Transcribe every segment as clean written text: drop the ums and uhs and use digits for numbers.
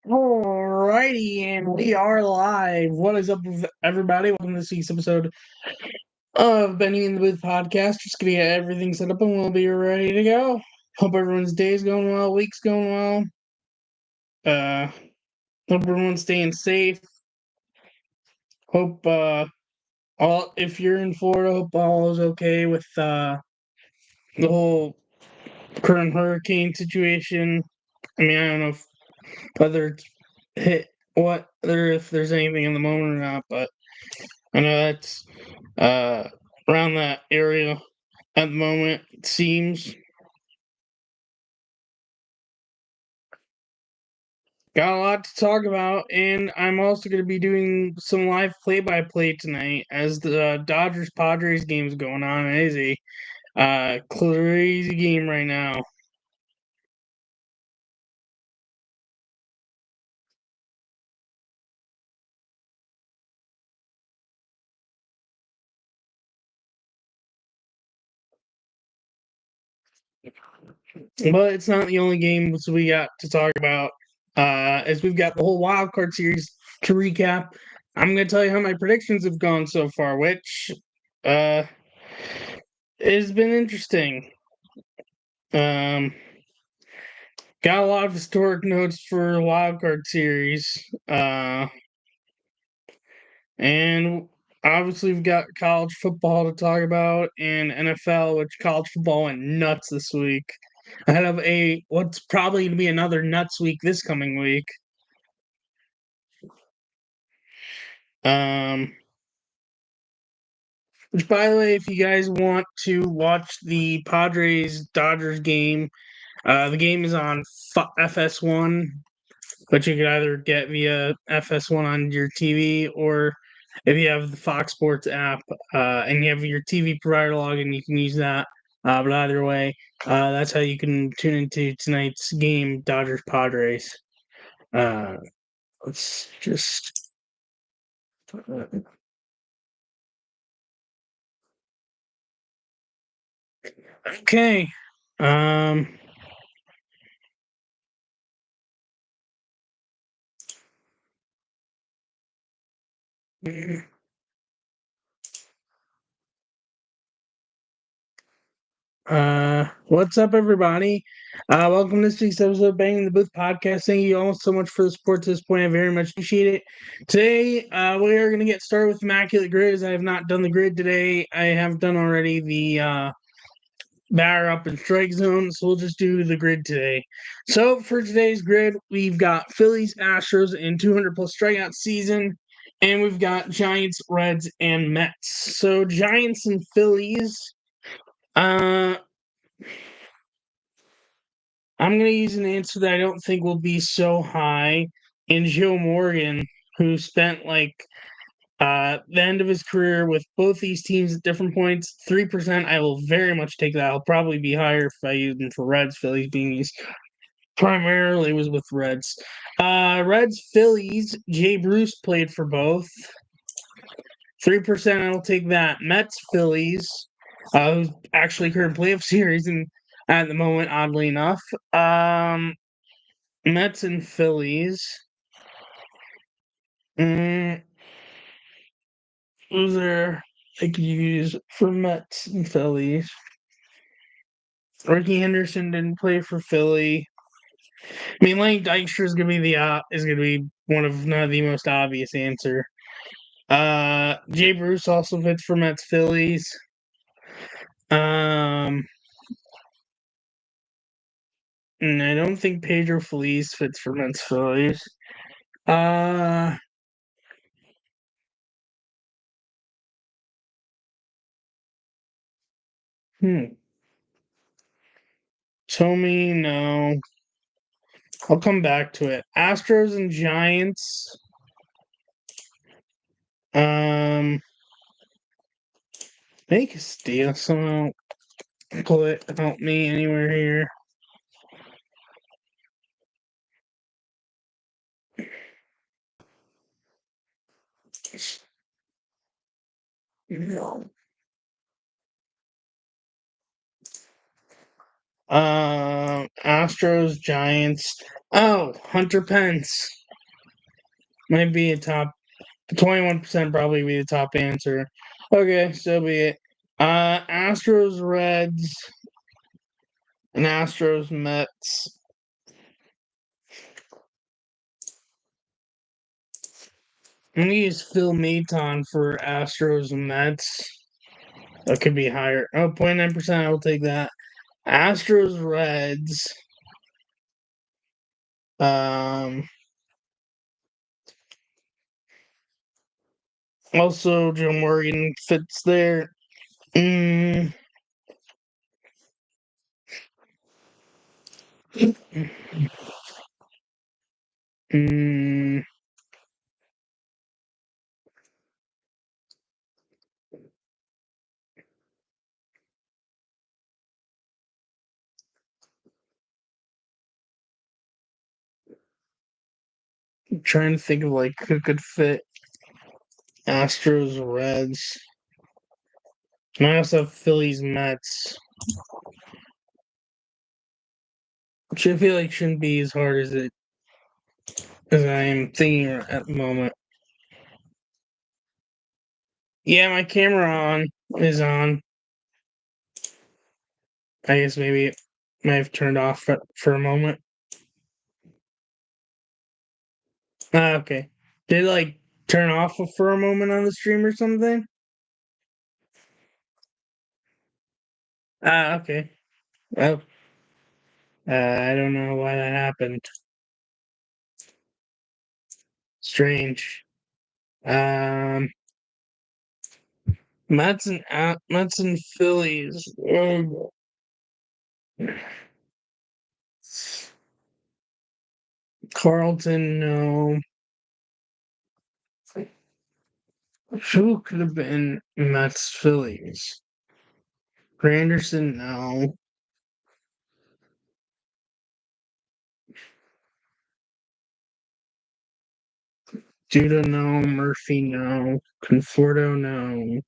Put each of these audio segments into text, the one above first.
Alrighty, and we are live. What is up, everybody? Welcome to this week's episode of Benny in the Booth podcast. Just gonna get everything set up and we'll be ready to go. Hope everyone's day's going well, week's going well. Hope everyone's staying safe. Hope all if you're in Florida, hope all is okay with the whole current hurricane situation. I mean, I don't know whether it's hit if there's anything in the moment or not, but I know that's around that area at the moment, it seems. Got a lot to talk about, and I'm also going to be doing some live play-by-play tonight as the Dodgers-Padres game is going on. It is a crazy game right now. But it's not the only game we got to talk about, as we've got the whole wild card series to recap. I'm going to tell you how my predictions have gone so far, which has been interesting. Got a lot of historic notes for wild card series, and obviously we've got college football to talk about and NFL, which college football went nuts this week. Ahead of what's probably going to be another nuts week this coming week. Which, by the way, if you guys want to watch the Padres-Dodgers game, the game is on FS1, but you could either get via FS1 on your TV, or if you have the Fox Sports app and you have your TV provider login, you can use that. But either way, that's how you can tune into tonight's game, Dodgers-Padres. Let's just... Okay. What's up, everybody? Welcome to this week's episode of Banging the Booth podcast. Thank you all so much for the support to this point. I very much appreciate it. Today, we are going to get started with Immaculate Grid, as I have not done the grid today. I have done already the batter up and strike zone, so we'll just do the grid today. So for today's grid, we've got Phillies, Astros, and 200 plus strikeout season, and we've got Giants, Reds, and Mets. So Giants and Phillies. I'm going to use an answer that I don't think will be so high in Joe Morgan, who spent the end of his career with both these teams at different points. 3%, I will very much take that. I'll probably be higher if I use them for Reds. Phillies being used primarily was with Reds. Reds, Phillies, Jay Bruce played for both. 3%, I will take that. Mets, Phillies, who's actually current playoff series and at the moment, oddly enough. Mets and Phillies. Who's there I could use for Mets and Phillies? Ricky Henderson didn't play for Philly. I mean, Lane Dykstra is gonna be one of not the most obvious answer. Jay Bruce also fits for Mets Phillies. And I don't think Pedro Feliz fits for Mets Phillies. Tommy, no. I'll come back to it. Astros and Giants. Make a steal somehow. Help me anywhere here. No. Astros, Giants. Oh, Hunter Pence might be a top 21% probably be the top answer. Okay, so be it. Astros, Reds, and Astros, Mets. I'm gonna use Phil Maton for Astros and Mets. That could be higher. Oh, 0.9%, I will take that. Astros, Reds. Also, Joe Morgan fits there. Mm. Mm. I'm trying to think of like who could fit Astros, Reds. And I also have Phillies, Mets. Which I feel like shouldn't be as hard as I am thinking at the moment. Yeah, my camera is on. I guess maybe it might have turned off for a moment. Okay. Did it like turn off for a moment on the stream or something? Okay. Well, I don't know why that happened. Strange. Mets and Phillies. Carlton, no. Who could have been Mets Phillies? Granderson, no. Judah, no. Murphy, no. Conforto, no.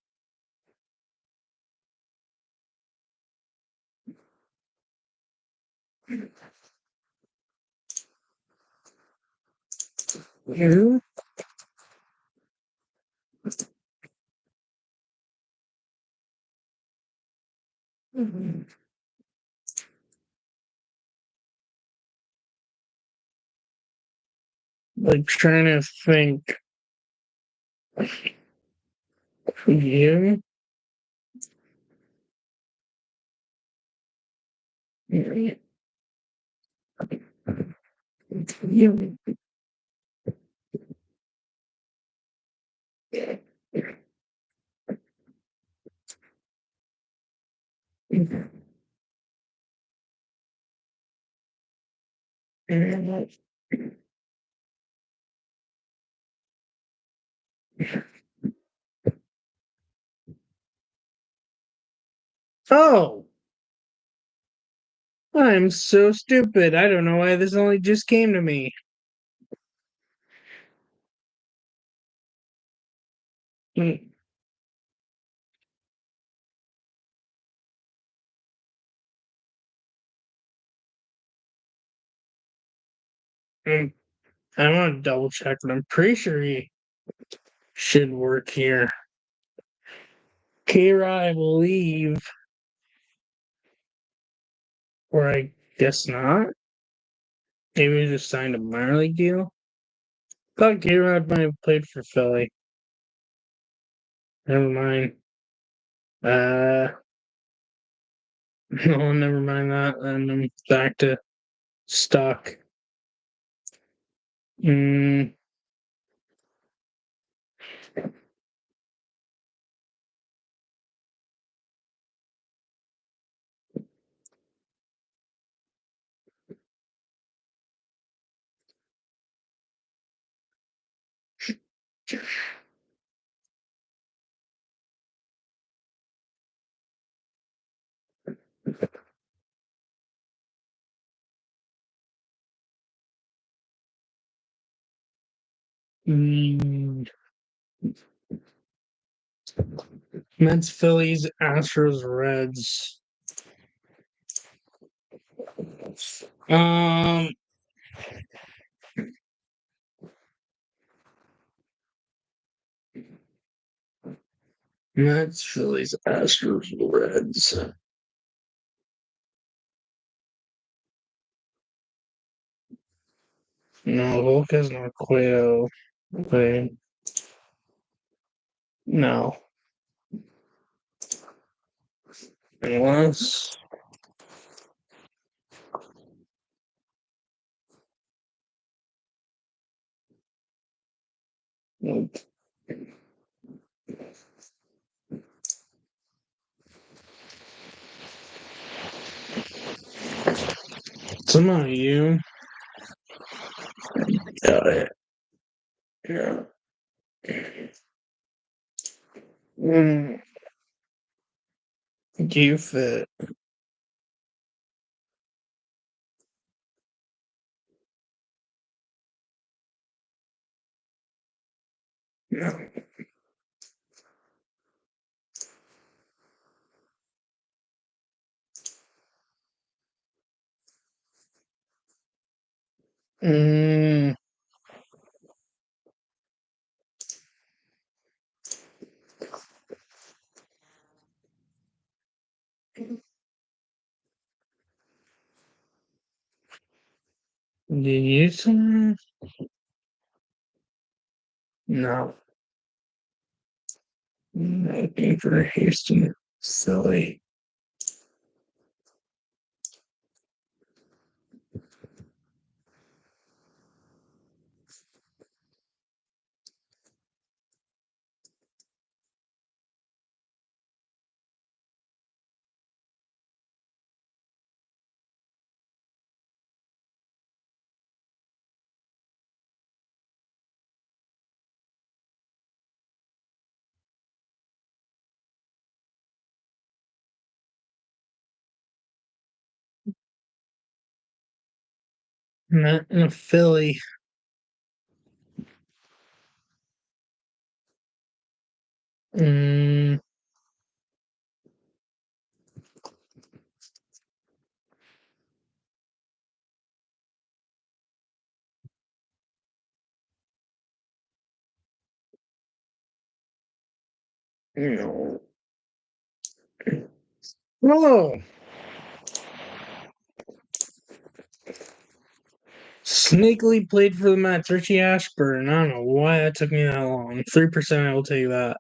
Who? Like trying to think. You? You. Oh, I'm so stupid. I don't know why this only just came to me. Mm, mm, I want to double check, but I'm pretty sure he should work here. Kira, I believe, or I guess not. Maybe he just signed a minor league deal. Thought K-Rod might have played for Philly. Never mind. No, never mind that. And I'm back to stock. Mm, mm, Mets, Phillies, Astros, Reds. Um, Mets, Phillies, Astros, Reds. No, Volquez, not Cueto. Okay. No. Unless. Somehow you. Got it. Yeah. Mm, you fit. No. Mm, did you use some? No. Looking for Houston. Silly. Not in a Philly. Mm, no. Oh, sneakily played for the Mets. Richie Ashburn. I don't know why that took me that long. 3%, I will tell you that.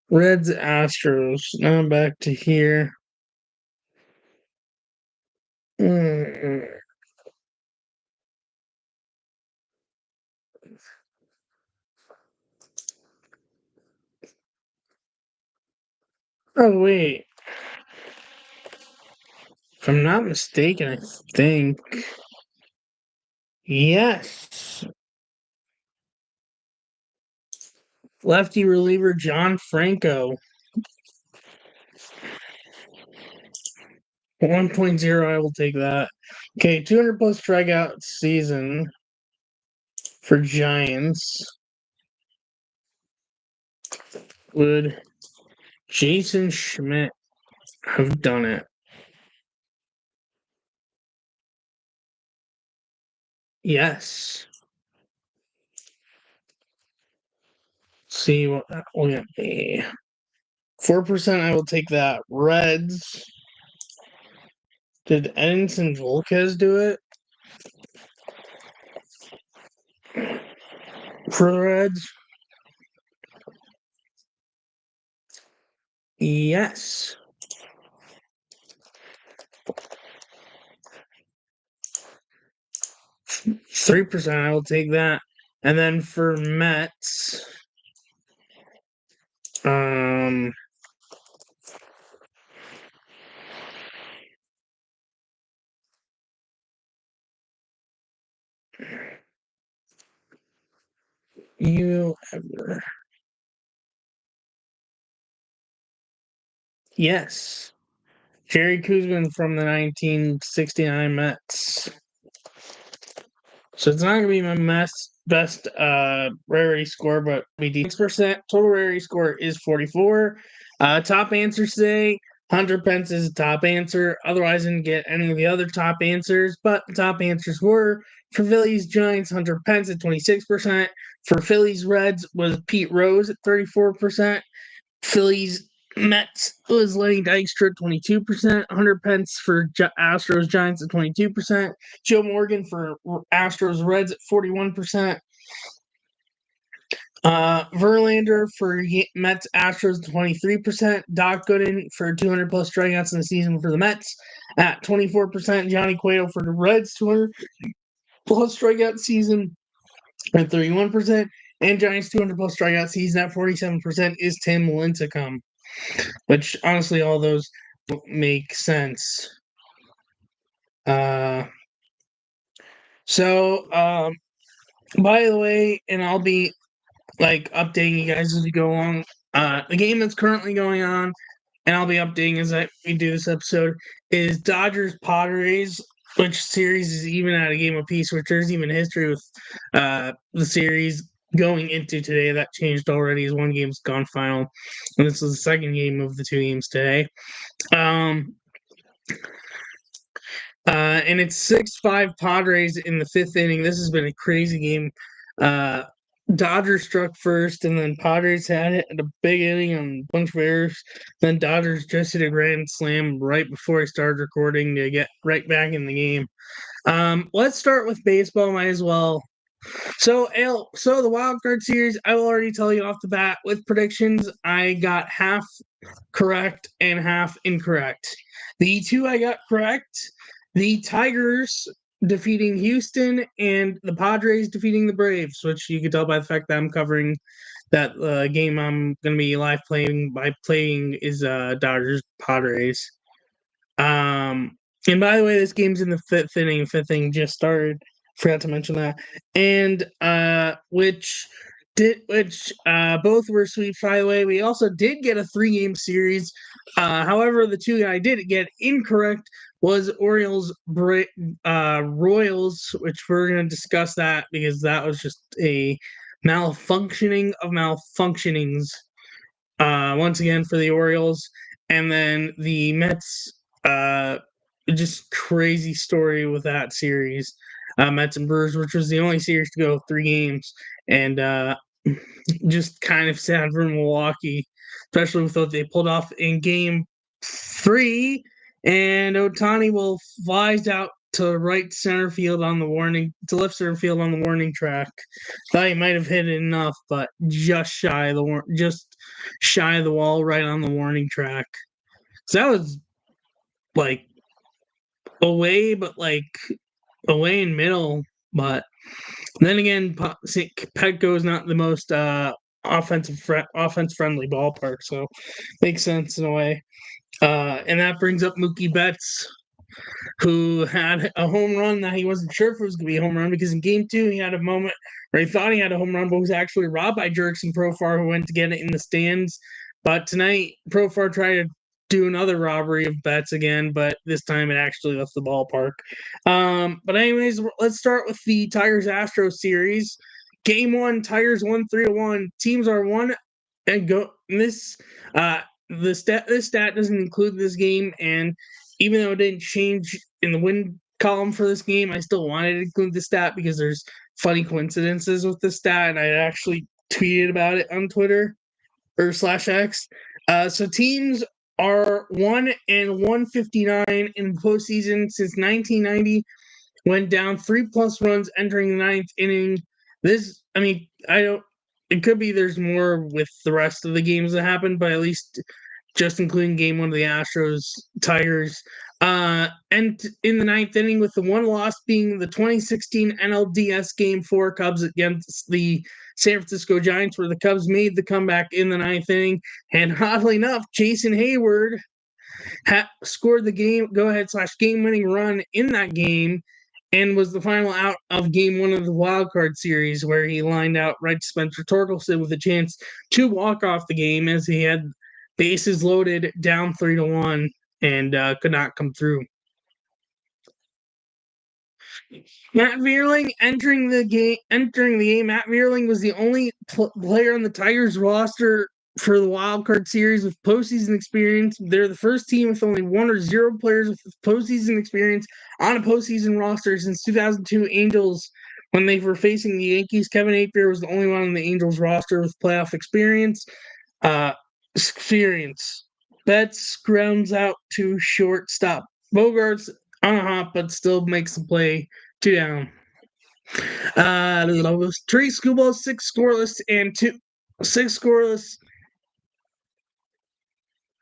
Reds, Astros. Now back to here. Mm. Oh, wait. If I'm not mistaken, I think. Yes. Lefty reliever John Franco. 1.0, I will take that. Okay, 200 plus strikeout season for Giants. Would Jason Schmidt have done it? Yes. See what that will get me. 4%, I will take that. Reds. Did Edinson Volquez do it for the Reds? Yes. 3%, I will take that. And then for Mets, um, you ever. Yes. Jerry Kuzman from the 1969 Mets. So it's not going to be my best rarity score, but we do 6%. Total rarity score is 44. Top answers today Hunter Pence is the top answer. Otherwise, I didn't get any of the other top answers, but the top answers were for Phillies Giants, Hunter Pence at 26%. For Phillies Reds was Pete Rose at 34%. Phillies Mets was Lenny Dykstra at 22%. Hunter Pence for Astros Giants at 22%. Joe Morgan for Astros Reds at 41%. Verlander for Mets Astros 23%. Doc Gooden for 200 plus strikeouts in the season for the Mets at 24%. Johnny Cueto for the Reds 200 plus strikeout season at 31%. And Giants 200 plus strikeout season at 47% is Tim Lincecum. Which honestly, all those make sense. By the way, and I'll be updating you guys as we go along. The game that's currently going on, and I'll be updating as we do this episode, is Dodgers Padres, which series is even at a game apiece, which there's even history with the series going into today. That changed already as one game's gone final. And this is the second game of the two games today. And it's 6-5 Padres in the fifth inning. This has been a crazy game. Dodgers struck first, and then Padres had it at a big inning on a bunch of errors. Then Dodgers just hit a grand slam right before I started recording to get right back in the game. Let's start with baseball, might as well. So the wild card series, I will already tell you off the bat with predictions. I got half correct and half incorrect. The two I got correct, the Tigers defeating Houston and the Padres defeating the Braves, which you can tell by the fact that I'm covering that game I'm going to be live playing is Dodgers Padres. And by the way, this game's in the fifth inning. Fifth inning just started. Forgot to mention that. And which both were sweeps, by the way. We also did get a 3-game series. However, the two I did get incorrect was Orioles Royals, which we're going to discuss that because that was just a malfunctioning of malfunctionings once again for the Orioles. And then the Mets, just crazy story with that series. Mets and Brewers, which was the only series to go 3 games. And just kind of sad for Milwaukee, especially with what they pulled off in Game 3. And Ohtani flies out to left center field on the warning track. Thought he might have hit it enough, but just shy of the wall, right on the warning track. So that was away, but away in middle. But then again, Petco is not the most offense-friendly ballpark, so makes sense in a way. And that brings up Mookie Betts, who had a home run that he wasn't sure if it was going to be a home run because in Game 2 he had a moment where he thought he had a home run, but was actually robbed by Jerks and Profar, who went to get it in the stands. But tonight, Profar tried to do another robbery of Betts again, but this time it actually left the ballpark. But anyways, let's start with the Tigers-Astros series. Game 1, Tigers won 3-1. Teams are 1 and go. This stat doesn't include this game, and even though it didn't change in the win column for this game, I still wanted to include the stat because there's funny coincidences with the stat, and I actually tweeted about it on Twitter or /X. So teams are 1-159 in postseason since 1990. Went down 3+ runs entering the 9th inning. It could be there's more with the rest of the games that happened, but at least just including Game 1 of the Astros Tigers. And in the 9th inning, with the one loss being the 2016 NLDS Game 4 Cubs against the San Francisco Giants, where the Cubs made the comeback in the 9th inning. And oddly enough, Jason Hayward scored the go-ahead / game-winning run in that game and was the final out of Game 1 of the wild card series, where he lined out right to Spencer Torkelson with a chance to walk off the game as he had bases loaded, down 3-1, and could not come through. Matt Vierling entering the game. Matt Vierling was the only player on the Tigers roster for the wild card series with postseason experience. They're the first team with only 1 or 0 players with postseason experience on a postseason roster since 2002 Angels when they were facing the Yankees. Kevin Napier was the only one on the Angels roster with playoff experience. Betts grounds out to shortstop. Bogarts on a hop, but still makes the play 2 down. 3 school balls, 6 scoreless, and 6 scoreless.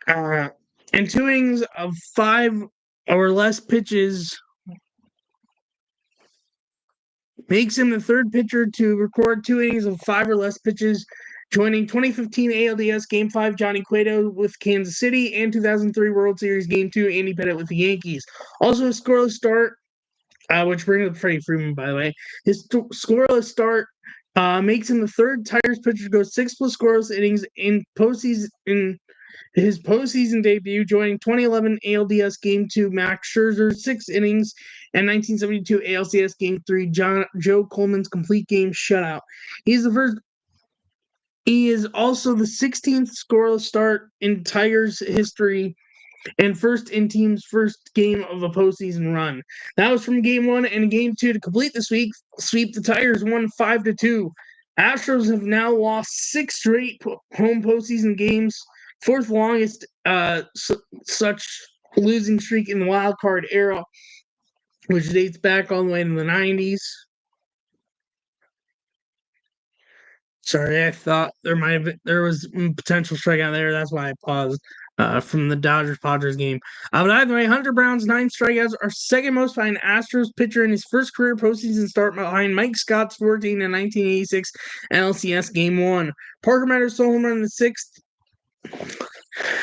And 2 innings of 5 or less pitches makes him the third pitcher to record 2 innings of 5 or less pitches, joining 2015 ALDS Game 5 Johnny Cueto with Kansas City and 2003 World Series Game 2 Andy Pettitte with the Yankees. Also a scoreless start, which brings up Freddie Freeman, by the way. His scoreless start makes him the third Tigers pitcher to go 6+ scoreless innings in his postseason debut, joining 2011 ALDS Game 2 Max Scherzer 6 innings and 1972 ALCS Game 3 Joe Coleman's complete game shutout. He is also the 16th scoreless start in Tigers history and first in team's first game of a postseason run. That was from Game 1 and Game 2 to complete this week. Sweep the Tigers won 5-2. Astros have now lost 6 straight home postseason games, fourth longest such losing streak in the wild card era, which dates back all the way to the 90s. Sorry, I thought there was potential strikeout there. That's why I paused from the Dodgers-Padres game. But either way, Hunter Brown's 9 strikeouts are second most by an Astros pitcher in his first career postseason start, behind Mike Scott's 14 in 1986 LCS Game 1. Parker Meadows' solo home run in the 6th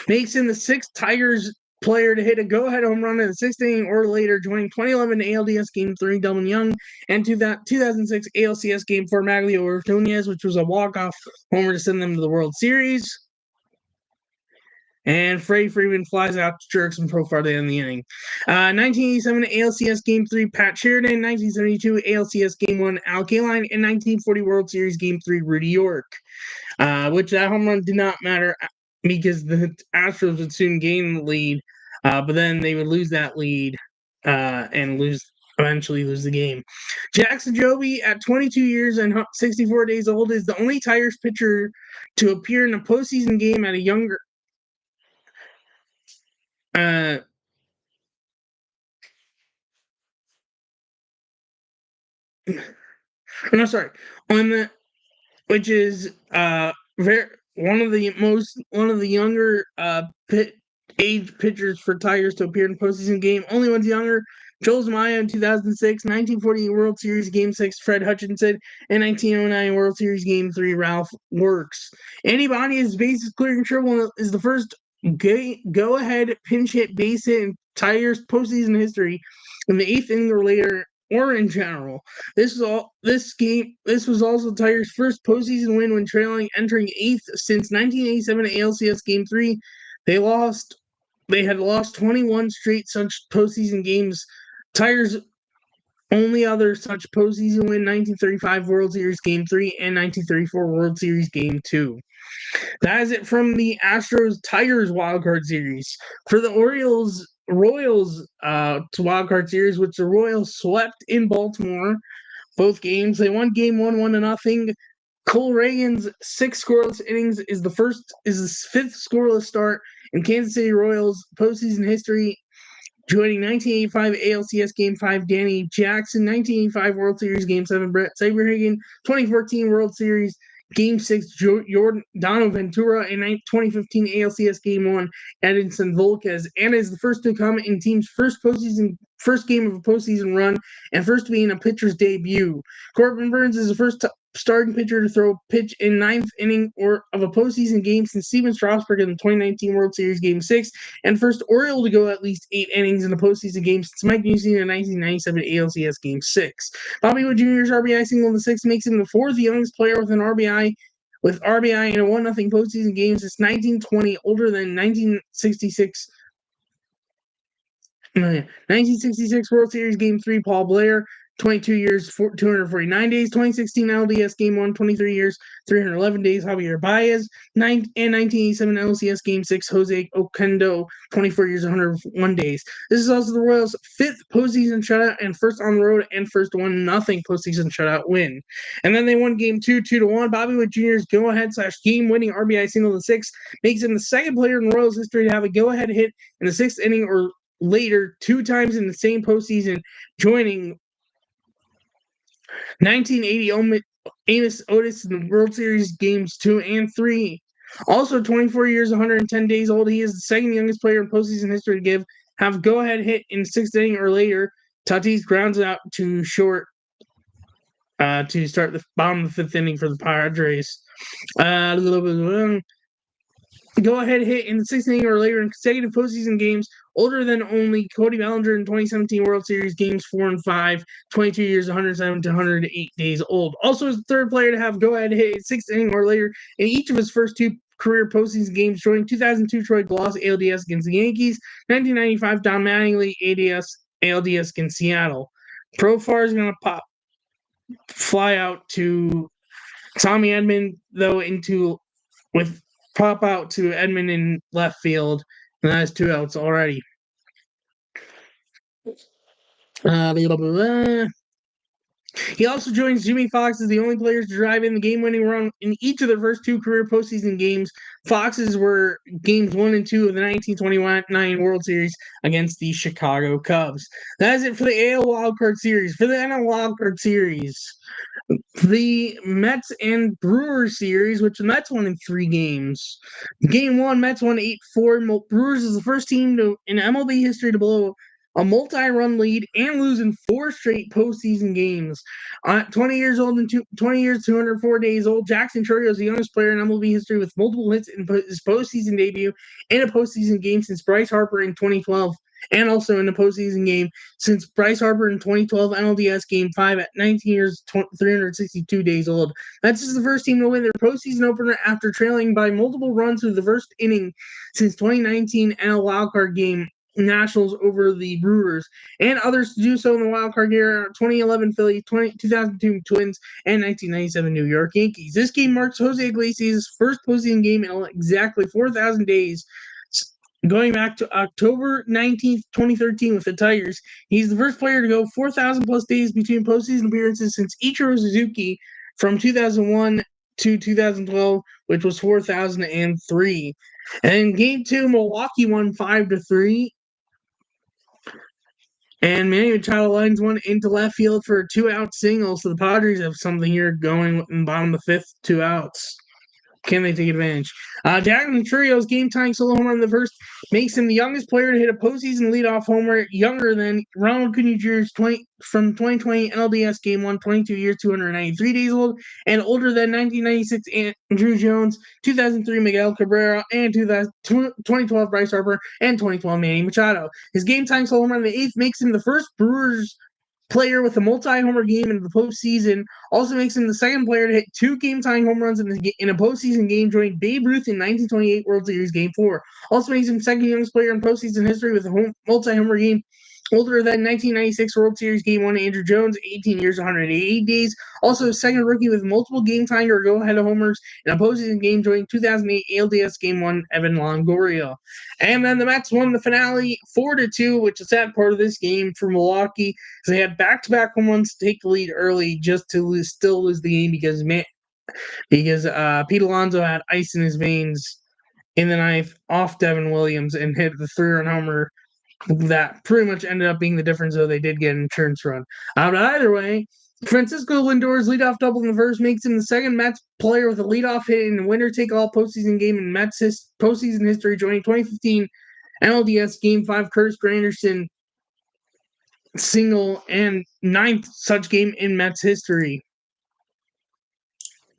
makes him the 6th Tigers player to hit a go-ahead home run in the 6th inning or later, joining 2011 ALDS Game 3 Delvin Young and 2006 ALCS Game 4 Maglio Ordonez, which was a walk-off homer to send them to the World Series. And Freddie Freeman flies out to jerks and profile to end the inning. 1987 ALCS Game 3 Pat Sheridan, 1972 ALCS Game 1 Al Kaline, and 1940 World Series Game 3 Rudy York, which that home run did not matter because the Astros would soon gain the lead, but then they would lose that lead and eventually lose the game. Jackson Jobe, at 22 years and 64 days old, is the only Tigers pitcher to appear in a postseason game at a younger no, sorry, which is one of the younger age pitchers for Tigers to appear in a postseason game. Only one's younger. Joel Zumaya in 2006, 1940 World Series Game 6, Fred Hutchinson, and 1909 World Series Game 3, Ralph Works. Andy Bonni's bases clearing triple is the first go-ahead pinch hit base hit in Tigers postseason history in the 8th inning or later, or in general. This was also Tigers' first postseason win when trailing, entering 8th since 1987 ALCS Game 3. They had lost 21 straight such postseason games. Tigers' only other such postseason win, 1935 World Series Game 3 and 1934 World Series Game 2. That is it from the Astros-Tigers wildcard series. For the Royals wildcard series, which the Royals swept in Baltimore, both games. They won Game 1 1-0. Cole Reagan's 6 scoreless innings is the 5th scoreless start in Kansas City Royals postseason history, joining 1985 ALCS Game 5 Danny Jackson, 1985 World Series Game 7 Brett Saberhagen, 2014 World Series Game 6 Dono Ventura, and 2015 ALCS Game 1 Edinson Volquez, and is the first to come in team's first game of a postseason run and first to be in a pitcher's debut. Corbin Burns is the first starting pitcher to throw a pitch in 9th inning of a postseason game since Steven Strasburg in the 2019 World Series Game 6, and first Oriole to go at least 8 innings in a postseason game since Mike Mussina in 1997 ALCS Game 6. Bobby Wood Jr.'s RBI single in the 6th makes him the 4th youngest player with RBI in a 1-0 postseason game since 1920, older than 1966 World Series Game 3 Paul Blair, 22 years, 249 days. 2016 LDS Game 1, 23 years, 311 days. Javier Baez. And 1987 LCS Game 6, Jose Oquendo, 24 years, 101 days. This is also the Royals' 5th postseason shutout and first on the road and first 1-0 postseason shutout win. And then they won Game 2, 2-1. Bobby Witt Jr.'s go-ahead / game-winning RBI single to 6 makes him the second player in the Royals' history to have a go-ahead hit in the 6th inning or later 2 times in the same postseason, joining 1980 Amos Otis in the World Series Games 2 and 3. Also 24 years, 110 days old, he is the second youngest player in postseason history to have go-ahead hit in 6th inning or later. Tatis grounds out to short to start the bottom of the 5th inning for the Padres. Go-ahead hit in the 6th inning or later in consecutive postseason games, older than only Cody Bellinger in 2017 World Series Games 4 and 5, 22 years, 107 to 108 days old. Also is the third player to have go-ahead hit in 6th inning or later in each of his first 2 career postseason games, joining 2002 Troy Gloss ALDS against the Yankees, 1995 Don Mattingly ALDS against Seattle. Profar is going to fly out to Tommy Edman, though, pop out to Edman in left field, and that has 2 outs already. He also joins Jimmy Fox as the only players to drive in the game-winning run in each of their first 2 career postseason games. Fox's were games 1 and 2 of the 1929 World Series against the Chicago Cubs. That is it for the AL Wildcard Series. For the NL Wildcard Series, the Mets and Brewers series, which the Mets won in 3 games. Game 1, Mets won 8-4. Brewers is the first team in MLB history to blow a multi-run lead and lose in 4 straight postseason games. 20 years old and 20 years, 204 days old, Jackson Chourio is the youngest player in MLB history with multiple hits in his postseason debut in a postseason game since Bryce Harper in 2012. And also in the postseason game since Bryce Harper in 2012 NLDS Game 5 at 19 years, 362 days old. That's just the first team to win their postseason opener after trailing by multiple runs through the first inning since 2019 NL Wildcard Game Nationals over the Brewers, and others to do so in the wildcard year: 2011 Phillies, 2002 Twins, and 1997 New York Yankees. This game marks Jose Iglesias' first postseason game in exactly 4,000 days, going back to October 19th, 2013 with the Tigers. He's the first player to go 4,000 plus days between postseason appearances since Ichiro Suzuki from 2001 to 2012, which was 4,003. And in Game 2, Milwaukee won 5-3. And Manny Machado lines one into left field for a 2-out single, so the Padres have something here going in the bottom of the 5th, 2 outs. Can they take advantage? Jackson Chourio's game-tying solo homer in the first makes him the youngest player to hit a postseason leadoff homer, younger than Ronald Acuna Jr.'s from 2020 LDS Game 1, 22 years, 293 days old, and older than 1996 Andrew Jones, 2003 Miguel Cabrera, and 2012 Bryce Harper, and 2012 Manny Machado. His game-tying solo homer in the 8th makes him the first Brewers player with a multi-homer game in the postseason. Also makes him the second player to hit 2 game-tying home runs in a postseason game, joining Babe Ruth in 1928 World Series Game 4. Also makes him second youngest player in postseason history with a multi-homer game, older than 1996 World Series Game 1 Andrew Jones, 18 years, 188 days. Also second rookie with multiple game-tying or go-ahead homers in a postseason game, joining 2008 ALDS Game 1 Evan Longoria. And then the Mets won the finale 4-2, which is a sad part of this game for Milwaukee, because they had back-to-back home runs to take the lead early just to still lose the game because Pete Alonso had ice in his veins in the 9th off Devin Williams and hit the 3-run homer that pretty much ended up being the difference, though they did get an insurance run. But either way, Francisco Lindor's leadoff double in the first makes him the second Mets player with a leadoff hit in a winner-take-all postseason game in Mets postseason history, joining 2015 NLDS Game 5 Curtis Granderson single and 9th such game in Mets history.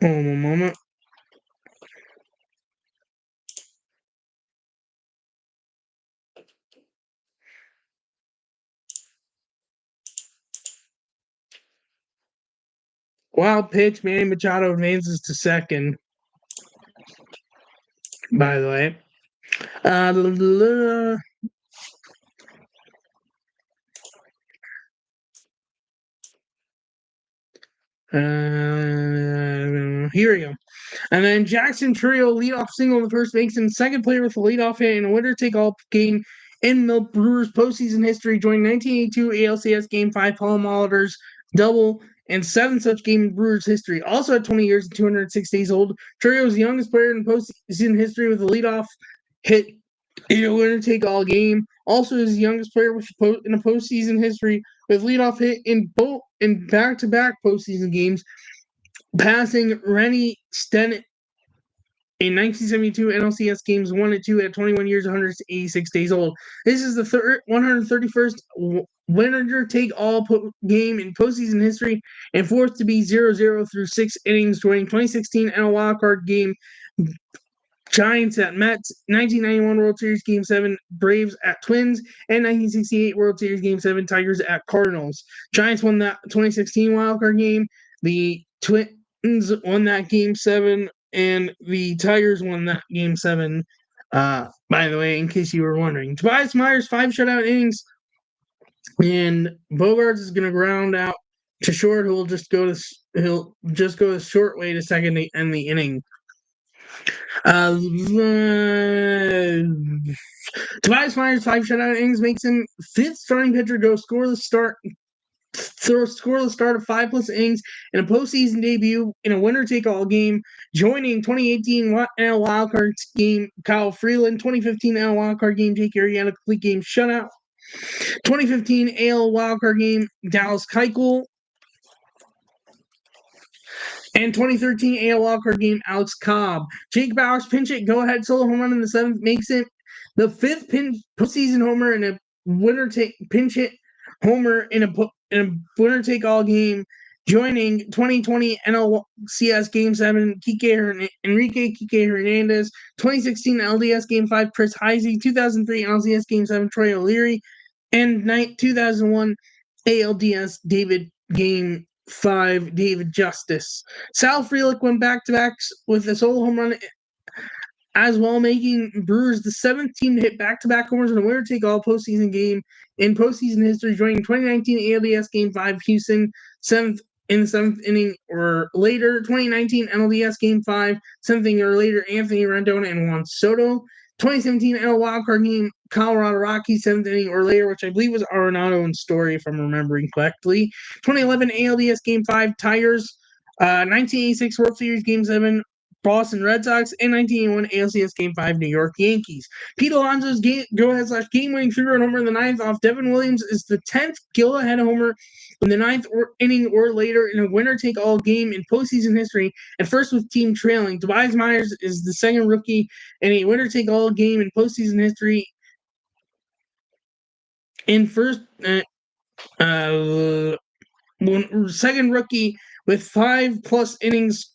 Hold on a moment. Wild pitch, Manny Machado advances to second. By the way. Here we go. And then Jackson Trio leadoff single in the first makes him second player with a leadoff hit in a winner-take-all game in the Brewers postseason history, joining 1982 ALCS Game 5 Paul Molitor's double and 7 such game in Brewers history. Also at 20 years and 206 days old, Trio is the youngest player in postseason history with a leadoff hit in a winner-take-all game. Also is the youngest player in a postseason history with leadoff hit in back-to-back postseason games, passing Rennie Stenton in 1972 NLCS games 1 and 2 at 21 years, 186 days old. This is the 131st winner-take-all game in postseason history and fourth to be 0-0 through 6 innings, joining 2016 NL wildcard game Giants at Mets, 1991 World Series Game 7 Braves at Twins, and 1968 World Series Game 7 Tigers at Cardinals. Giants won that 2016 wildcard game. The Twins won that Game 7, and the Tigers won that Game 7, by the way, in case you were wondering. Tobias Myers, 5 shutout innings, and Bogarts is going to ground out to short. He'll just go the short way to second to end the inning. Tobias Myers' 5 shutout innings makes him 5th starting pitcher to go scoreless start of 5+ innings in a postseason debut in a winner-take-all game, joining 2018 NL wildcard game Kyle Freeland, 2015 NL wildcard game Jake Arrieta, a complete game shutout, 2015 AL wildcard game Dallas Keuchel, and 2013 AL wildcard game Alex Cobb. Jake Bauer's pinch hit go-ahead solo home run in the 7th makes it the 5th postseason homer in a pinch hit homer in a winner-take-all game, joining 2020 NLCS Game 7 Enrique Kike Hernandez, 2016 LDS Game 5 Chris Heisey, 2003 NLCS Game 7 Troy O'Leary, and 2001 ALDS Game 5 David Justice. Sal Frelick went back-to-backs with a solo home run as well, making Brewers the 7th team to hit back-to-back homers in a winner-take-all postseason game in postseason history, joining 2019 ALDS Game 5 Houston, 7th in the 7th inning or later, 2019 NLDS Game 5, 7th inning or later, Anthony Rendon and Juan Soto, 2017 NL wildcard game Colorado Rockies, 7th inning or later, which I believe was Arenado and Story, if I'm remembering correctly, 2011 ALDS Game 5 Tigers, 1986 World Series Game 7 Boston Red Sox, and 1981 ALCS Game 5 New York Yankees. Pete Alonso's go-ahead / game-winning 3-run homer in the 9th off Devin Williams is the 10th go-ahead homer in the 9th inning or later in a winner-take-all game in postseason history, and first with team trailing. Tobias Myers is the 2nd rookie in a winner-take-all game in postseason history. Second rookie with 5+ innings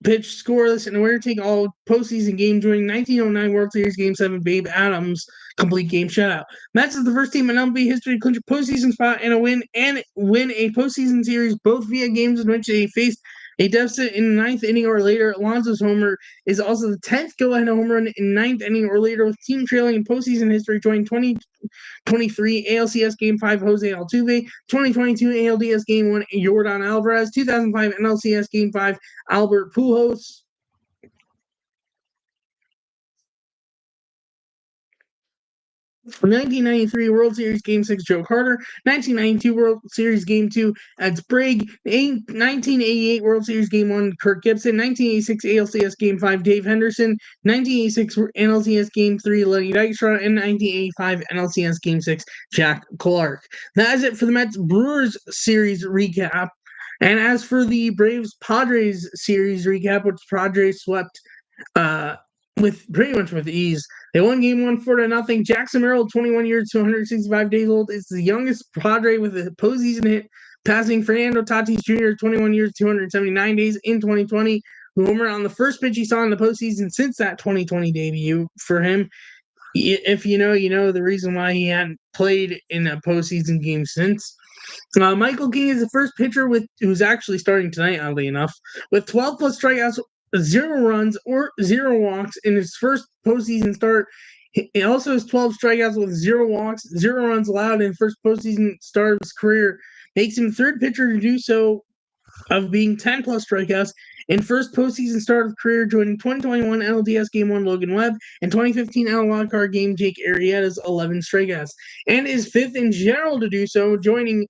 pitched scoreless in a winner-take-all postseason game during 1909 World Series Game 7 Babe Adams complete game shutout. Mets is the first team in MLB history to clinch a postseason spot and win a postseason series, both via games in which they faced a deficit in the 9th inning or later. Alonso's homer is also the 10th go-ahead home run in 9th inning or later, with team trailing in postseason history, joining 2023 ALCS Game 5 Jose Altuve, 2022 ALDS Game 1 Yordan Alvarez, 2005 NLCS Game 5 Albert Pujols. 1993 World Series Game 6 Joe Carter, 1992 World Series Game 2 Ed Sprague, 1988 World Series Game 1 Kirk Gibson, 1986 ALCS Game 5 Dave Henderson, 1986 NLCS Game 3 Lenny Dykstra, and 1985 NLCS Game 6 Jack Clark. That is it for the Mets Brewers series recap. And as for the Braves Padres series recap, which Padres swept with pretty much with ease. They won Game 1 4-0. Jackson Merrill, 21 years, 265 days old, is the youngest Padre with a postseason hit, passing Fernando Tatis Jr., 21 years, 279 days in 2020, who homered on the first pitch he saw in the postseason since that 2020 debut for him. If you know, you know the reason why he hadn't played in a postseason game since. Michael King is the first pitcher who's actually starting tonight, oddly enough, with 12+ strikeouts, 0 runs, or 0 walks in his first postseason start. He also has 12 strikeouts with 0 walks, 0 runs allowed in the first postseason start of his career. Makes him the 3rd pitcher to do so of being 10 plus strikeouts in first postseason start of career, joining 2021 LDS Game 1 Logan Webb and 2015 NL Wildcard Game Jake Arrieta's 11 strikeouts, and is fifth in general to do so, joining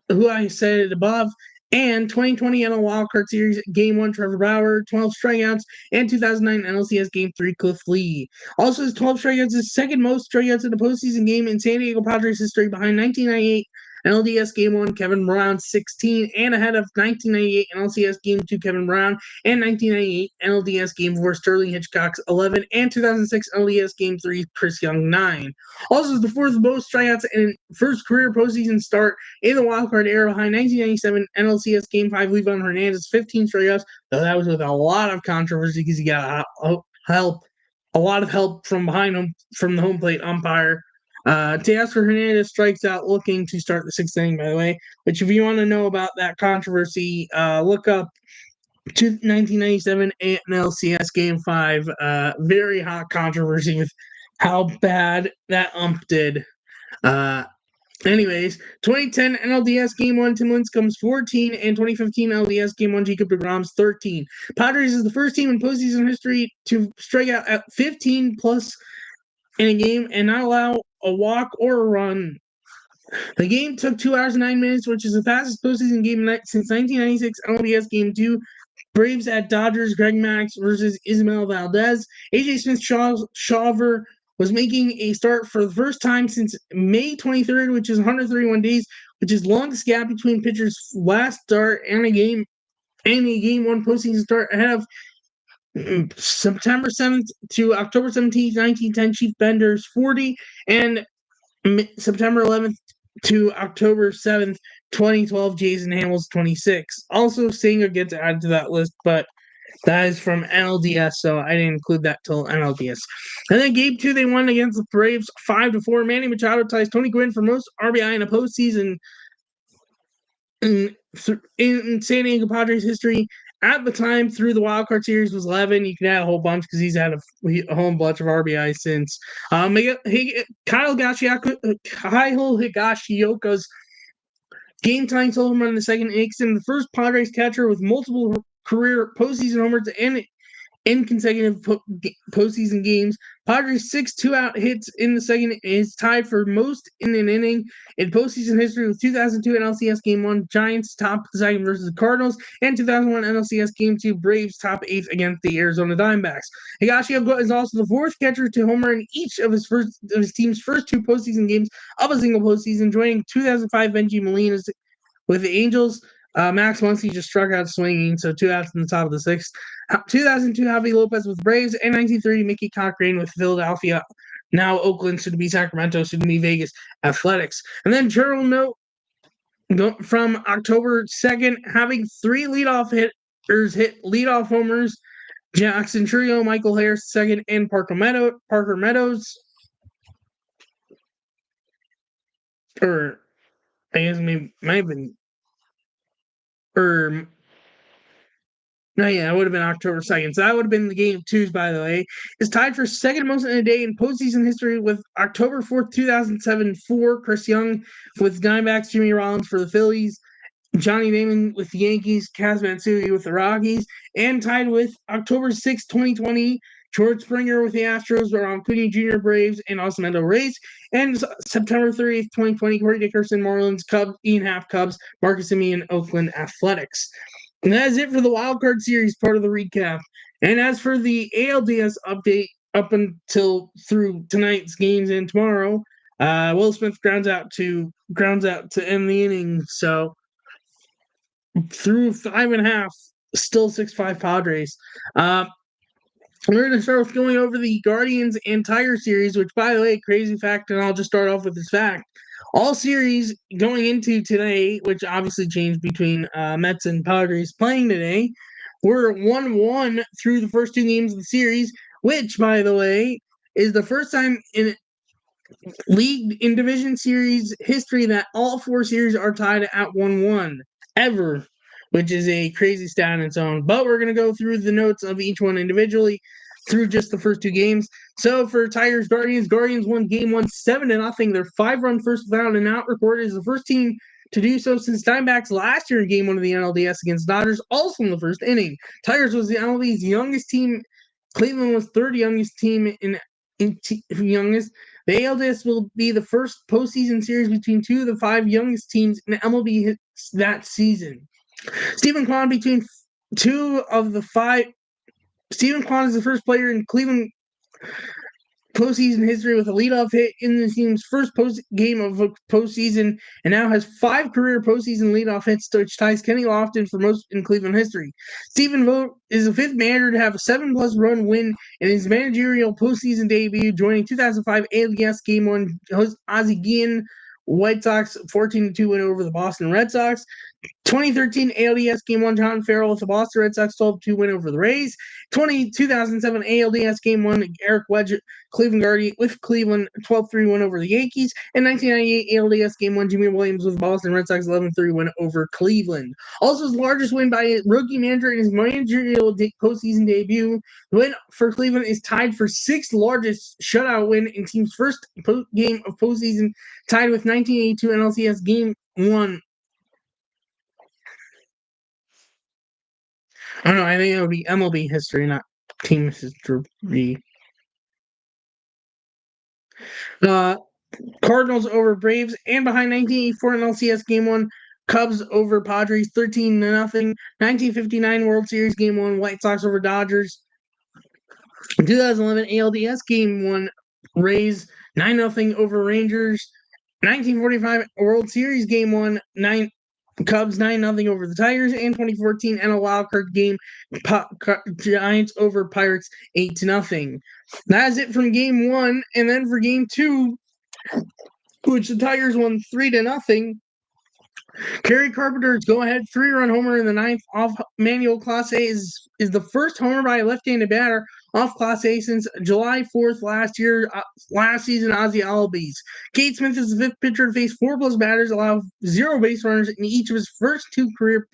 who I said it above, and 2020 NL Wildcard Series Game 1 Trevor Bauer, 12 strikeouts, and 2009 NLCS Game 3 Cliff Lee. Also, his 12 strikeouts is second most strikeouts in a postseason game in San Diego Padres history, behind 1998 NLDS Game 1 Kevin Brown 16, and ahead of 1998 NLCS Game 2 Kevin Brown, and 1998 NLDS Game 4 Sterling Hitchcock's 11, and 2006 NLDS Game 3 Chris Young 9. Also, the fourth most strikeouts in first career postseason start in the wildcard era, behind 1997 NLCS Game 5 Livan Hernandez 15 strikeouts, though that was with a lot of controversy because he got a lot of help from behind him from the home plate umpire. Teoscar Hernandez strikes out looking to start the sixth inning, by the way, which if you want to know about that controversy, look up 1997 NLCS Game 5. Very hot controversy with how bad that ump did. Anyways, 2010 NLDS Game 1, Tim Lincecum's 14, and 2015 LDS Game 1, Jacob deGrom's 13. Padres is the first team in postseason history to strike out at 15 plus in a game and not allow a walk or a run. The game took 2 hours and 9 minutes, which is the fastest postseason game since 1996 LDS Game 2. Braves at Dodgers, Greg Maddux versus Ismael Valdez. AJ Smith-Shawver was making a start for the first time since May 23rd, which is 131 days, which is longest gap between pitchers' last start and a game 1 postseason start, ahead of September 7th to October 17th, 1910 Chief Bender's 40, and September 11th to October 7th, 2012 Jason Hamill's 26. Also, Senga gets added to that list, but that is from NLDS, so I didn't include that till NLDS. And then Game 2, they won against the Braves 5-4. Manny Machado ties Tony Gwynn for most RBI in a postseason in San Diego Padres history. At the time, through the wildcard series was 11. You can add a whole bunch because he's had a whole bunch of RBI since. Kyle Higashioka's game-tying solo home run in the second makes him the first Padres catcher with multiple career postseason homers and in consecutive postseason games. Padres' 6 two-out hits in the second is tied for most in an inning in postseason history with 2002 NLCS Game 1 Giants top the second versus the Cardinals, and 2001 NLCS Game 2 Braves top 8th against the Arizona Diamondbacks. Higashioka is also the fourth catcher to homer in each of his team's first 2 postseason games of a single postseason, joining 2005 Benji Molina with the Angels. Max Muncy just struck out swinging, so 2 outs in the top of the 6th. 2002 Javi Lopez with Braves, and 1930 Mickey Cochrane with Philadelphia, now Oakland, soon to be Sacramento, soon to be Vegas Athletics. And then journal note from October 2nd, having 3 leadoff hitters hit leadoff homers: Jackson Trio, Michael Harris second, and Parker Meadows. Or I guess maybe might have been. It would have been October 2nd. So that would have been the Game 2s, by the way. Is tied for second most in a day in postseason history with October 4th, 2007 for Chris Young with Diamondbacks, Jimmy Rollins for the Phillies, Johnny Damon with the Yankees, Kaz Matsui with the Rockies, and tied with October 6th, 2020, George Springer with the Astros, Ron Acuna Jr. Braves, and Osmendo Rays. And September 30th, 2020, Corey Dickerson Marlins, Cubs, Ian Happ Cubs, Marcus Semien Oakland Athletics. And that is it for the wildcard series part of the recap. And as for the ALDS update up until through tonight's games and tomorrow, Will Smith grounds out to end the inning. So through 5.5, still 6-5 Padres. We're going to start with going over the Guardians and Tiger series, which, by the way, crazy fact, and I'll just start off with this fact. All series going into today, which obviously changed between Mets and Padres playing today, were 1-1 through the first 2 games of the series, which, by the way, is the first time in league in division series history that all 4 series are tied at 1-1 ever, which is a crazy stat in its own. But we're going to go through the notes of each one individually through just the first 2 games. So for Tigers Guardians won game 1 7-0. Their 5-run first without an out record is the first team to do so since Diamondbacks last year in Game 1 of the NLDS against Dodgers, also in the first inning. Tigers was the MLB's youngest team. Cleveland was third youngest team youngest. The ALDS will be the first postseason series between two of the five youngest teams in MLB that season. Stephen Kwan between two of the five. Stephen Kwan is the first player in Cleveland postseason history with a leadoff hit in the team's first game of a postseason, and now has 5 career postseason leadoff hits, which ties Kenny Lofton for most in Cleveland history. Stephen Vogt is the 5th manager to have a 7+ run win in his managerial postseason debut, joining 2005 ALDS Game 1 host Ozzie Guillen White Sox 14-2 win over the Boston Red Sox. 2013 ALDS Game 1 John Farrell with the Boston Red Sox 12-2 win over the Rays. 2007 ALDS Game 1 Eric Wedge Cleveland Guardian with Cleveland 12-3 win over the Yankees. And 1998 ALDS Game 1 Jimmy Williams with the Boston Red Sox 11-3 win over Cleveland. Also his largest win by a rookie manager in his managerial postseason debut. The win for Cleveland is tied for 6th largest shutout win in team's first game of postseason, tied with 1982 NLCS Game 1. I don't know. I think it would be MLB history, not team history. Cardinals over Braves, and behind 1984 NLCS Game 1, Cubs over Padres 13-0. 1959 World Series Game 1, White Sox over Dodgers. 2011 ALDS Game 1, Rays 9-0 over Rangers. 1945 World Series Game 1, Cubs 9-0 over the Tigers, and 2014 NL wildcard game, Giants over Pirates 8-0. That is it from Game 1, and then for Game 2, which the Tigers won 3-0. Kerry Carpenter's go-ahead 3-run homer in the 9th off manual Class A is the first homer by a left-handed batter off Class A since July 4th last season, Ozzie Albies. Cade Smith is the 5th pitcher to face 4+ batters, allow 0 base runners in each of his first 2 career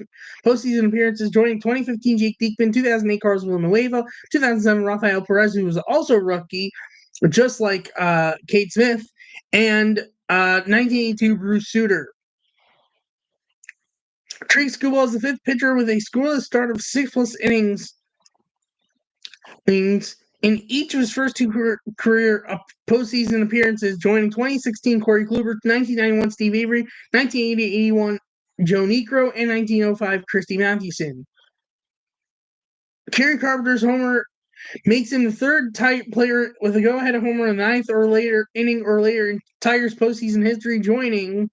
postseason appearances, joining 2015 Jake Diekman, 2008 Carlos Villanueva, 2007 Rafael Perez, who was also a rookie, just like Cade Smith, and 1982 Bruce Sutter. Trey Skubal is the 5th pitcher with a scoreless start of 6+ innings in each of his first 2 career postseason appearances, joining 2016 Corey Kluber, 1991 Steve Avery, 1980-81 Joe Niekro, and 1905 Christy Mathewson. Kerry Carpenter's homer makes him the 3rd tight player with a go-ahead homer in the 9th or later inning or later in Tigers postseason history, joining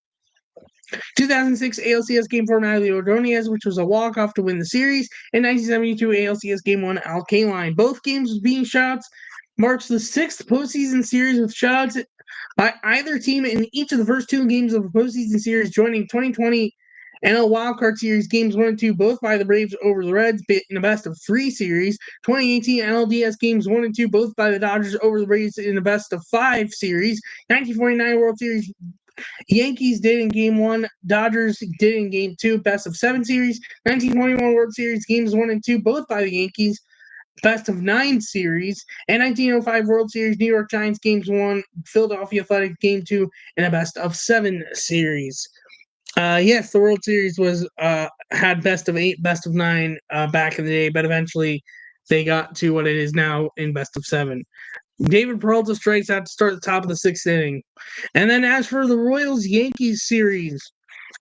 2006 ALCS Game 4 Maglio Ordonez, which was a walk-off to win the series, and 1972 ALCS Game 1 Al Kaline. Both games being shutouts marks the 6th postseason series with shutouts by either team in each of the first 2 games of the postseason series, joining 2020 NL Wildcard Series Games 1 and 2, both by the Braves over the Reds in a best-of-3 series. 2018 NLDS Games 1 and 2, both by the Dodgers over the Braves in a best-of-5 series. 1949 World Series Yankees did in Game 1, Dodgers did in Game 2, best-of-7 series. 1921 World Series Games 1 and 2, both by the Yankees, best-of-9 series. And 1905 World Series New York Giants Games 1, Philadelphia Athletic Game 2, in a best-of-7 series. Yes, the World Series was had best-of-8, best-of-9 back in the day, but eventually they got to what it is now in best-of-7. David Peralta strikes out to start the top of the 6th inning. And then as for the Royals-Yankees series,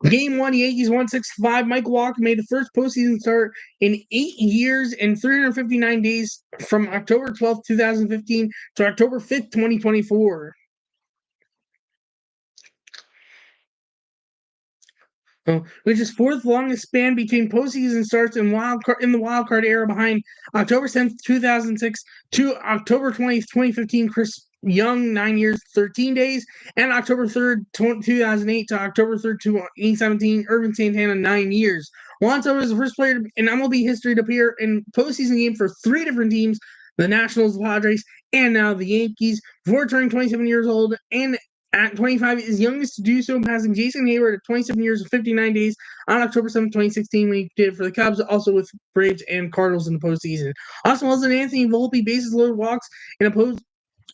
Game 1, Yankees 1-6-5. Michael Walker made the first postseason start in 8 years and 359 days from October 12th, 2015 to October 5th, 2024. Which is 4th longest span between postseason starts in the wildcard era, behind October 10th, 2006 to October 20th, 2015, Chris Young, 9 years, 13 days, and October 3rd, 2008 to October 3rd, 2017, Irvin Santana, 9 years. Juan Soto is the first player in MLB history to appear in postseason game for 3 different teams, the Nationals, the Padres, and now the Yankees, before turning 27 years old, and at 25, is youngest to do so, passing Jason Hayward at 27 years and 59 days on October 7, 2016, when he did it for the Cubs, also with Braves and Cardinals in the postseason. Austin Wilson and Anthony Volpe, bases loaded walks in a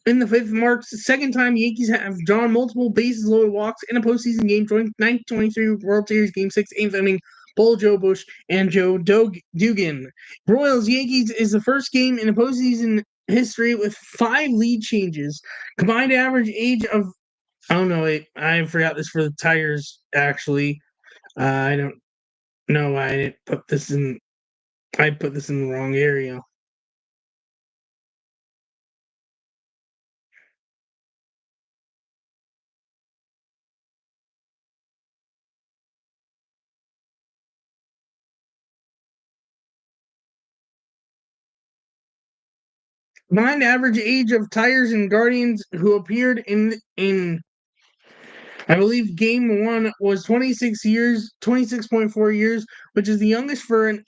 In the fifth marks the second time Yankees have drawn multiple bases-loaded walks in a postseason game during 1923 World Series Game 6, 8th inning. Joe Bush, and Joe Dugan. Royals-Yankees is the first game in a postseason history with 5 lead changes. Combined average age of I forgot this for the Tigers, actually. I don't know why I didn't put this in. I put this in the wrong area. Combined average age of Tigers and Guardians who appeared in I believe game 1 was 26 years, 26.4 years, which is the youngest for any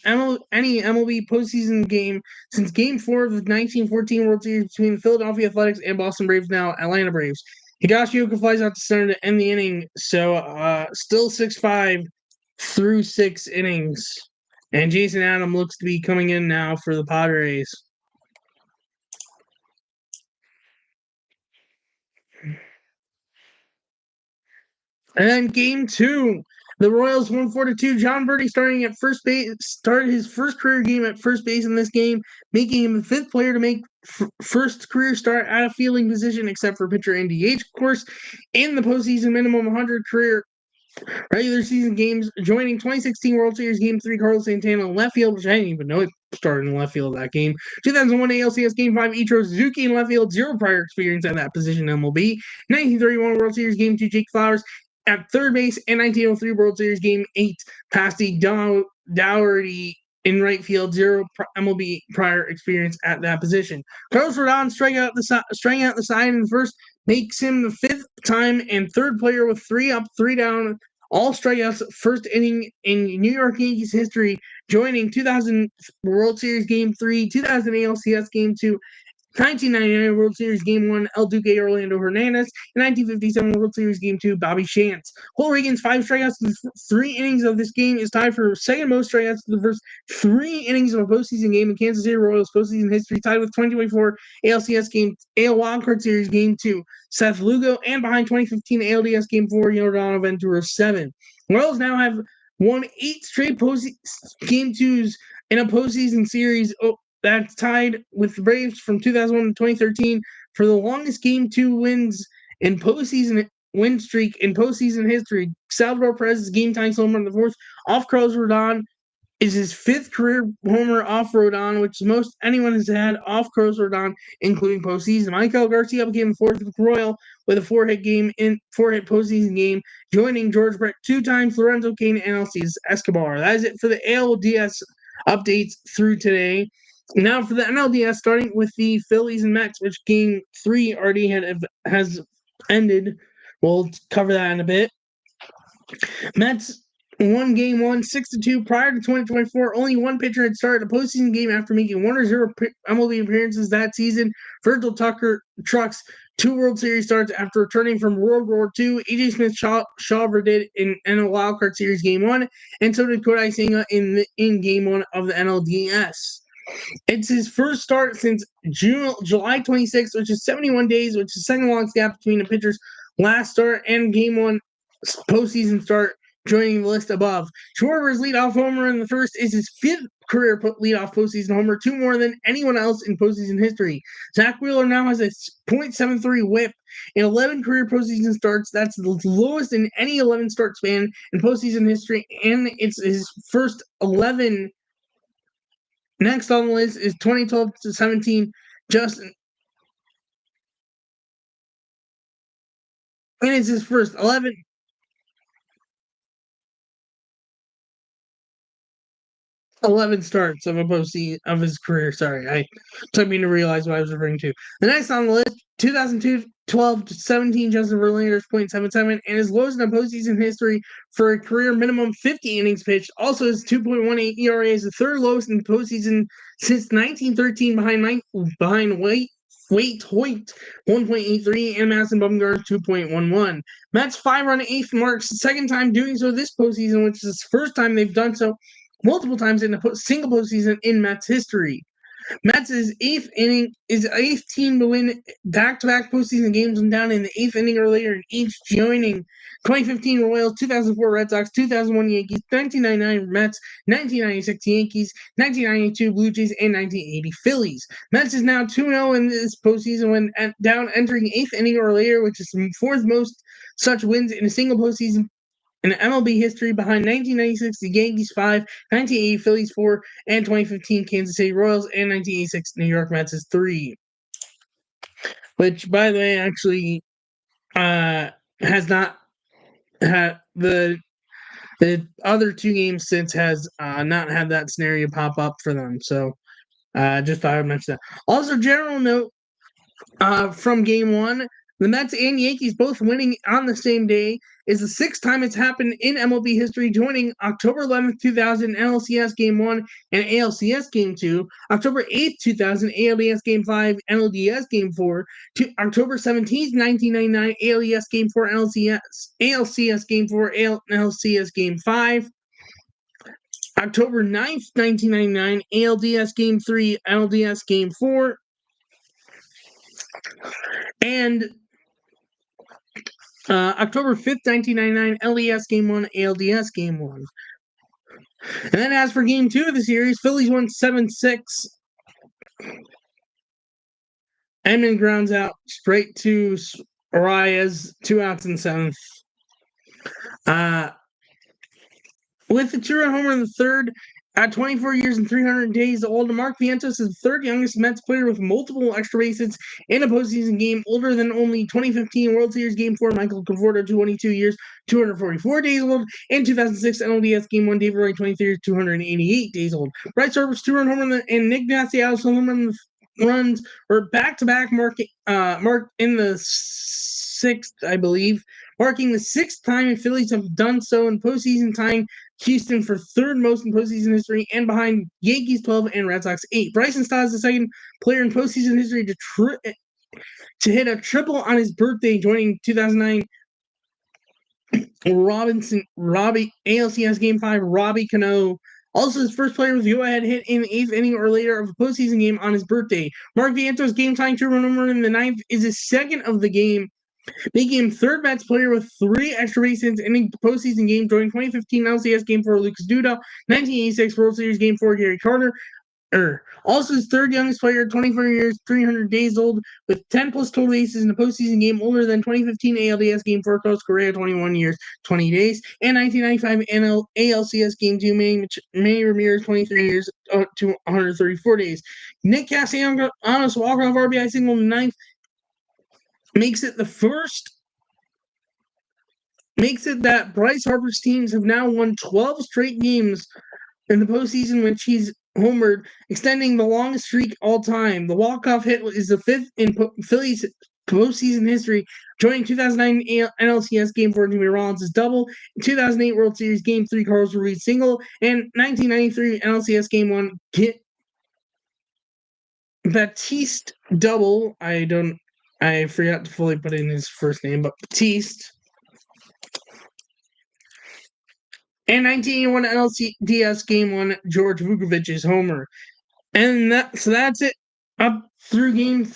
MLB postseason game since Game 4 of the 1914 World Series between the Philadelphia Athletics and Boston Braves, now Atlanta Braves. Higashioka flies out to center to end the inning, so still 6-5 through 6 innings. And Jason Adam looks to be coming in now for the Padres. And then game 2, the Royals won 4-2. John Birdie starting at first base, started his first career game at first base in this game, making him the 5th player to make first career start at a fielding position, except for pitcher Andy H, of course, in the postseason minimum 100 career regular season games, joining 2016 World Series Game 3 Carlos Santana in left field, which I didn't even know it started in left field that game. 2001 ALCS Game 5 Ichiro Suzuki in left field, 0 prior experience at that position in MLB. 1931 World Series Game 2 Jake Flowers at third base, and 1903 World Series Game 8 Pasty Dougherty in right field, 0 MLB prior experience at that position. Carlos Rodon striking out the side in the first makes him the 5th time and 3rd player with 3 up, 3 down, all strikeouts first inning in New York Yankees history, joining 2000 World Series Game 3, 2000 ALCS Game 2, 1999 World Series Game 1, El Duque Orlando Hernandez, and 1957 World Series Game 2, Bobby Shantz. Reagan's 5 strikeouts in 3 innings of this game is tied for second most strikeouts in the first 3 innings of a postseason game in Kansas City Royals postseason history, tied with 2024 ALCS Game, AL Wildcard Series Game 2, Seth Lugo, and behind 2015 ALDS Game 4, Yordano Ventura 7. Royals now have won 8 straight Game 2s in a postseason series. That's tied with the Braves from 2001 to 2013 for the longest Game 2 wins in postseason win streak in postseason history. Salvador Perez's game-tying homer in the 4th off Carlos Rodon is his 5th career homer off Rodon, which most anyone has had off Carlos Rodon, including postseason. Michael Garcia became the 4th Royal with a 4-hit postseason game, joining George Brett 2 times, Lorenzo Cain, and Alcides Escobar. That is it for the LDS updates through today. Now for the NLDS, starting with the Phillies and Mets, which Game 3 already has ended. We'll cover that in a bit. Mets won Game 1 6-2. Prior to 2024, only one pitcher had started a postseason game after making 1 or 0 MLB appearances that season. Virgil Tucker trucks 2 World Series starts after returning from World War II. A.J. Smith-Shawver did in a wildcard series Game 1, and so did Kodai Senga in Game 1 of the NLDS. It's his first start since July 26th, which is 71 days, which is the second longest gap between the pitcher's last start and Game 1 postseason start, joining the list above. Schwarber's leadoff homer in the first is his 5th career leadoff postseason homer, 2 more than anyone else in postseason history. Zach Wheeler now has a .73 whip in 11 career postseason starts. That's the lowest in any 11 start span in postseason history, and it's his first 11. Next on the list is 2012 to 17, Justin. And it's his first 11 starts of a postseason of his career. Sorry, I took me to realize what I was referring to. The next on the list, 2012 to 17, Justin Verlander's .77, and his lowest in postseason history for a career minimum 50 innings pitched. Also, his 2.18 ERA is the 3rd lowest in postseason since 1913, behind Waite Hoyt 1.83 and Madison Bumgarner 2.11. Mets 5-run 8th marks the second time doing so this postseason, which is the first time they've done so multiple times in a single postseason in Mets history. Mets is eighth team to win back-to-back postseason games and down in the eighth inning or later, each joining 2015 Royals, 2004 Red Sox, 2001 Yankees, 1999 Mets, 1996 Yankees, 1992 Blue Jays, and 1980 Phillies. Mets is now 2-0 in this postseason when down entering eighth inning or later, which is the fourth most such wins in a single postseason in MLB history, behind 1996 the Yankees 5, 1980 Phillies 4, and 2015 Kansas City Royals, and 1986 New York Mets is 3. Which, by the way, actually has not had the other two games since has not had that scenario pop up for them. So just thought I would mention that. Also, general note from game one, the Mets and Yankees both winning on the same day is the sixth time it's happened in MLB history, joining October 11th, 2000, NLCS Game 1 and ALCS Game 2, October 8th, 2000, ALDS Game 5, LDS Game 4, to October 17th, 1999, ALDS Game 4, ALCS Game 4, ALCS Game 5, October 9th, 1999, ALDS Game 3, LDS Game 4, and October 5th, 1999, LDS Game 1, ALDS Game 1. And then as for Game 2 of the series, Phillies won 7-6. Edmund grounds out straight to Arias, 2 outs in the seventh. With the 2-run homer in the third, at 24 years and 300 days old, Mark Vientos is the third youngest Mets player with multiple extra bases in a postseason game, older than only 2015 World Series Game 4 Michael Conforto, 22 years, 244 days old, and 2006 NLDS Game 1 David Roy, 23 years, 288 days old. Bryce Harper's 2-run homer and Nick Nasiao's home run runs were back-to-back marked in the sixth, I believe, marking the sixth time the Phillies have done so in postseason, tying Houston for third most in postseason history and behind Yankees 12 and Red Sox 8. Bryson Stott is the second player in postseason history to hit a triple on his birthday, joining 2009 Robbie ALCS Game 5, Robbie Cano. Also, his first player with a go-ahead hit in the eighth inning or later of a postseason game on his birthday. Mark Vientos' game-tying 2-run homer in the ninth is his second of the game, making him third Mets player with 3 extra base hits in a postseason game, joining 2015 LCS Game 4 Lucas Duda, 1986 World Series Game 4 Gary Carter. Also, his third youngest player, 24 years, 300 days old, with 10-plus total bases in a postseason game, older than 2015 ALDS Game 4 Carlos Correa, 21 years, 20 days, and 1995 ALCS Game 2 Manny Ramirez, 23 years, to 134 days. Nick Castellanos walk-off RBI single in the ninth makes it that Bryce Harper's teams have now won 12 straight games in the postseason when he's homered, extending the longest streak all time. The walk-off hit is the fifth in Phillies postseason history, joining 2009 NLCS Game 4 Jimmy Rollins' double, 2008 World Series Game 3 Carlos Ruiz single, and 1993 NLCS Game 1 Batiste double. I forgot to fully put in his first name, but Batiste. And 1981 LCDS Game 1, George Vukovic's homer. And so that's it up through Game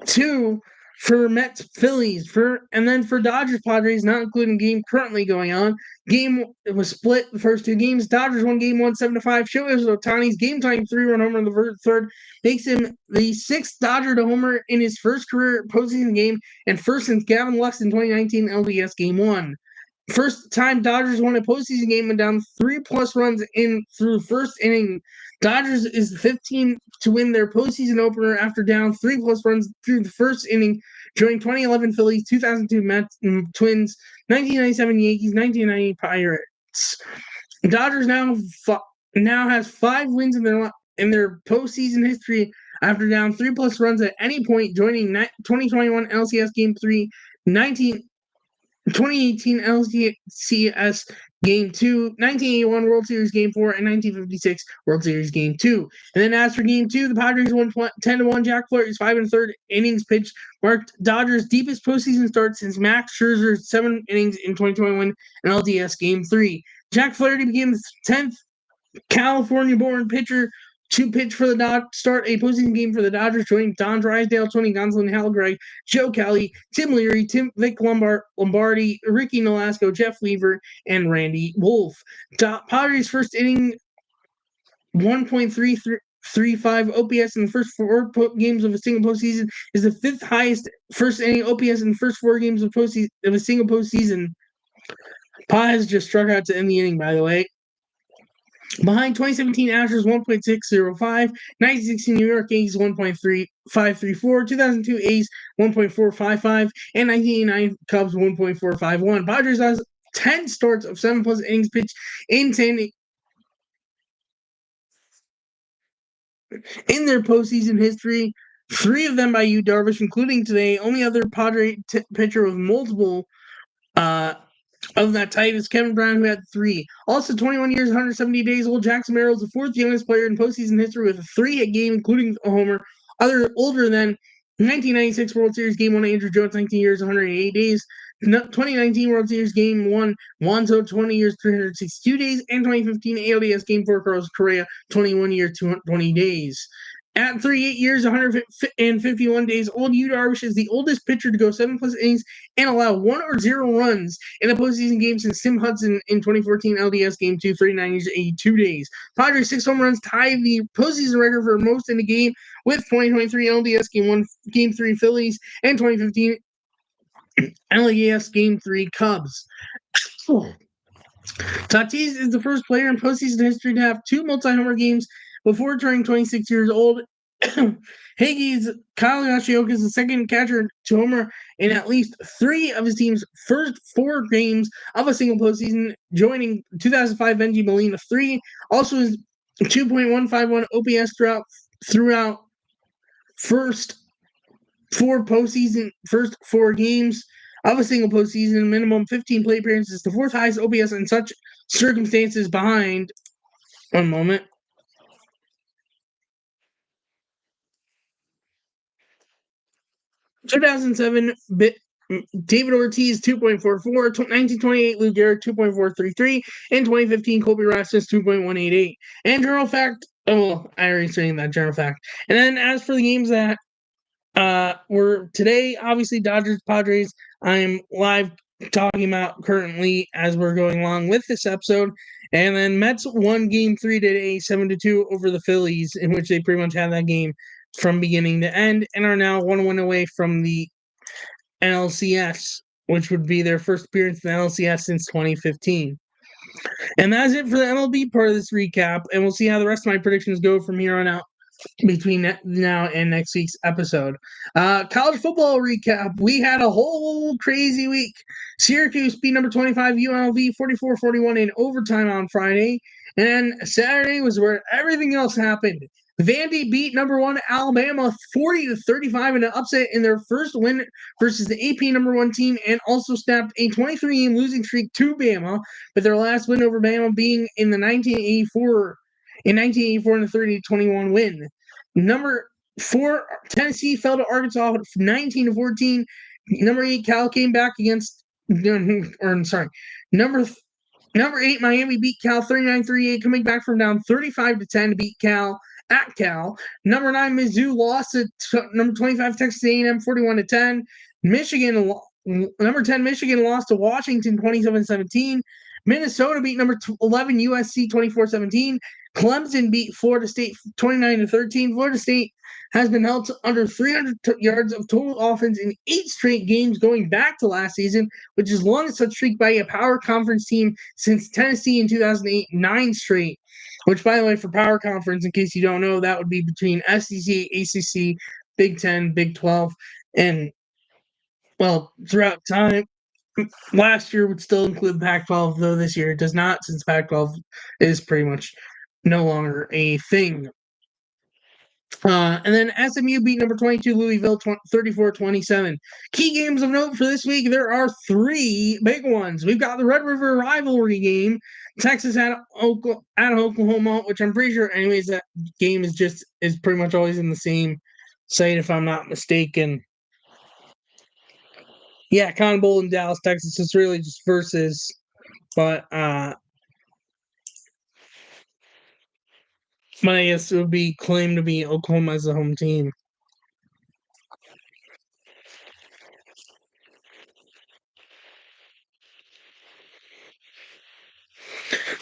2 for Mets Phillies. And then for Dodgers Padres, not including game currently going on, it was split the first 2 games. Dodgers won Game 1 7-5. Shohei Ohtani's game-tying 3-run homer in the third makes him the 6th Dodger to homer in his first career postseason game and first since Gavin Lux in 2019 LDS Game 1. First time Dodgers won a postseason game and down 3+ runs in through first inning. Dodgers is the 5th team to win their postseason opener after down 3+ runs through the first inning, joining 2011 Phillies, 2002 Mets Twins, 1997 Yankees, 1990 Pirates. Dodgers now has 5 wins in their postseason history after down 3+ runs at any point, joining 2021 LCS Game 3, 2018 LCS Game 2, 1981 World Series Game 4, and 1956 World Series Game 2. And then as for Game 2, the Padres won 10-1. Jack Flaherty's 5 1/3 innings pitched marked Dodgers' deepest postseason start since Max Scherzer's 7 innings in 2021 and LDS Game 3. Jack Flaherty became the 10th California-born pitcher to pitch for the start a postseason game for the Dodgers, joining Don Drysdale, Tony Gonsolin, Hal Gregg, Joe Kelly, Tim Leary, Vic Lombardi, Ricky Nolasco, Jeff Weaver, and Randy Wolf. Padres' first inning 1.335 OPS in the first four games of a single postseason is the fifth highest first inning OPS in the first four games of a single postseason. Paz just struck out to end the inning, by the way. Behind 2017 Astros 1.605, 1916 New York Yankees 1.3534, 2002 A's 1.455, and 1989 Cubs 1.451. Padres has 10 starts of 7+ innings pitched in their postseason history, 3 of them by Yu Darvish, including today. Only other Padre pitcher with multiple of that type is Kevin Brown, who had 3. Also, 21 years, 170 days old, Jackson Merrill is the 4th youngest player in postseason history with a 3-hit game, including a homer. Older than 1996 World Series Game 1 Andrew Jones, 19 years, 188 days. 2019 World Series Game 1 Juan Soto, 20 years, 362 days. And 2015 ALDS Game 4 Carlos Correa, 21 years, 220 days. At 38 years, 151 days old, Yu Darvish is the oldest pitcher to go 7+ innings and allow 1 or 0 runs in a postseason game since Tim Hudson in 2014 LDS Game 2, 39 years, 82 days. Padres' 6 home runs tie the postseason record for most in a game with 2023 LDS Game 1, Game 3 Phillies, and 2015 LDS Game 3 Cubs. Tatis is the first player in postseason history to have 2 multi-homer games before turning 26 years old. Kyle Yoshioka is the second catcher to homer in at least 3 of his team's first 4 games of a single postseason, joining 2005 Benji Molina 3. Also, his 2.151 OPS throughout first 4 games of a single postseason, minimum 15 plate appearances, the 4th highest OPS in such circumstances behind. One moment. 2007, David Ortiz 2.44, 1928 Lou Gehrig 2.433, and 2015 Colby Rasmus 2.188. And general fact, I already saying that general fact. And then as for the games that were today, obviously Dodgers Padres, I'm live talking about currently as we're going along with this episode. And then Mets won Game 3 today, 7-2 over the Phillies, in which they pretty much had that game from beginning to end, and are now 1 win away from the NLCS, which would be their first appearance in the NLCS since 2015. And that's it for the MLB part of this recap, and we'll see how the rest of my predictions go from here on out between now and next week's episode. College football recap. We had a whole crazy week. Syracuse beat number 25 UNLV 44-41 in overtime on Friday. And then Saturday was where everything else happened. Vandy beat number 1 Alabama 40-35 in an upset in their first win versus the AP number 1 team, and also snapped a 23-game losing streak to Bama, with their last win over Bama being in the 1984 in a 30-21 win. Number 4 Tennessee fell to Arkansas 19-14. Number 8 Cal came back against number 8 Miami beat Cal 39-38, coming back from down 35-10 to beat Cal at Cal. Number 9 Mizzou lost to number 25 Texas A&M 41-10. Number 10 Michigan lost to Washington 27-17. Minnesota beat number 11 USC 24-17. Clemson beat Florida State 29-13. Florida State has been held to under 300 yards of total offense in 8 straight games going back to last season, which is the longest such streak by a power conference team since Tennessee in 2008, 9 straight. Which, by the way, for power conference, in case you don't know, that would be between SEC, ACC, Big 10, Big 12, and, well, throughout time. Last year would still include Pac-12, though this year it does not, since Pac-12 is pretty much no longer a thing. And then SMU beat number 22 Louisville 34-27. Key games of note for this week, there are 3 big ones. We've got the Red River rivalry game, Texas at Oklahoma, which I'm pretty sure, anyways, that game is pretty much always in the same site, if I'm not mistaken. Yeah, Cotton Bowl in Dallas, Texas. It's really just versus, but but I guess it would be claimed to be Oklahoma as the home team.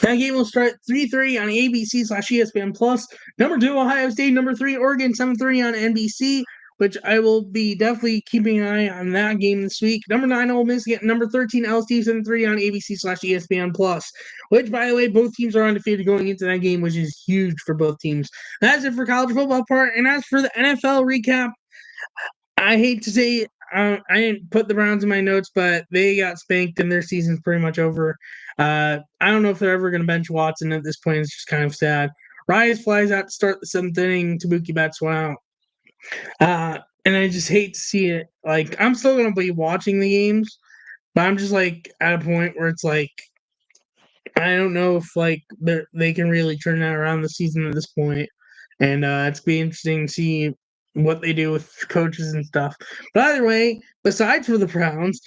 That game will start 3:30 on ABC/ESPN Plus. Number 2, Ohio State. Number 3, Oregon, 7:30 on NBC, which I will be definitely keeping an eye on that game this week. Number 9, Ole Miss. Number 13, LSU, 7:30 on ABC/ESPN Plus, which, by the way, both teams are undefeated going into that game, which is huge for both teams. That's it for college football part. And as for the NFL recap, I hate to say I didn't put the Browns in my notes, but they got spanked and their season's pretty much over. I don't know if they're ever going to bench Watson at this point. It's just kind of sad. Rice flies out to start the 7th inning. Tabuki bats one out. And I just hate to see it. Like, I'm still going to be watching the games, but I'm just like at a point where it's like, I don't know if like they can really turn that around the season at this point. And it's be interesting to see what they do with coaches and stuff. But either way, besides for the Browns,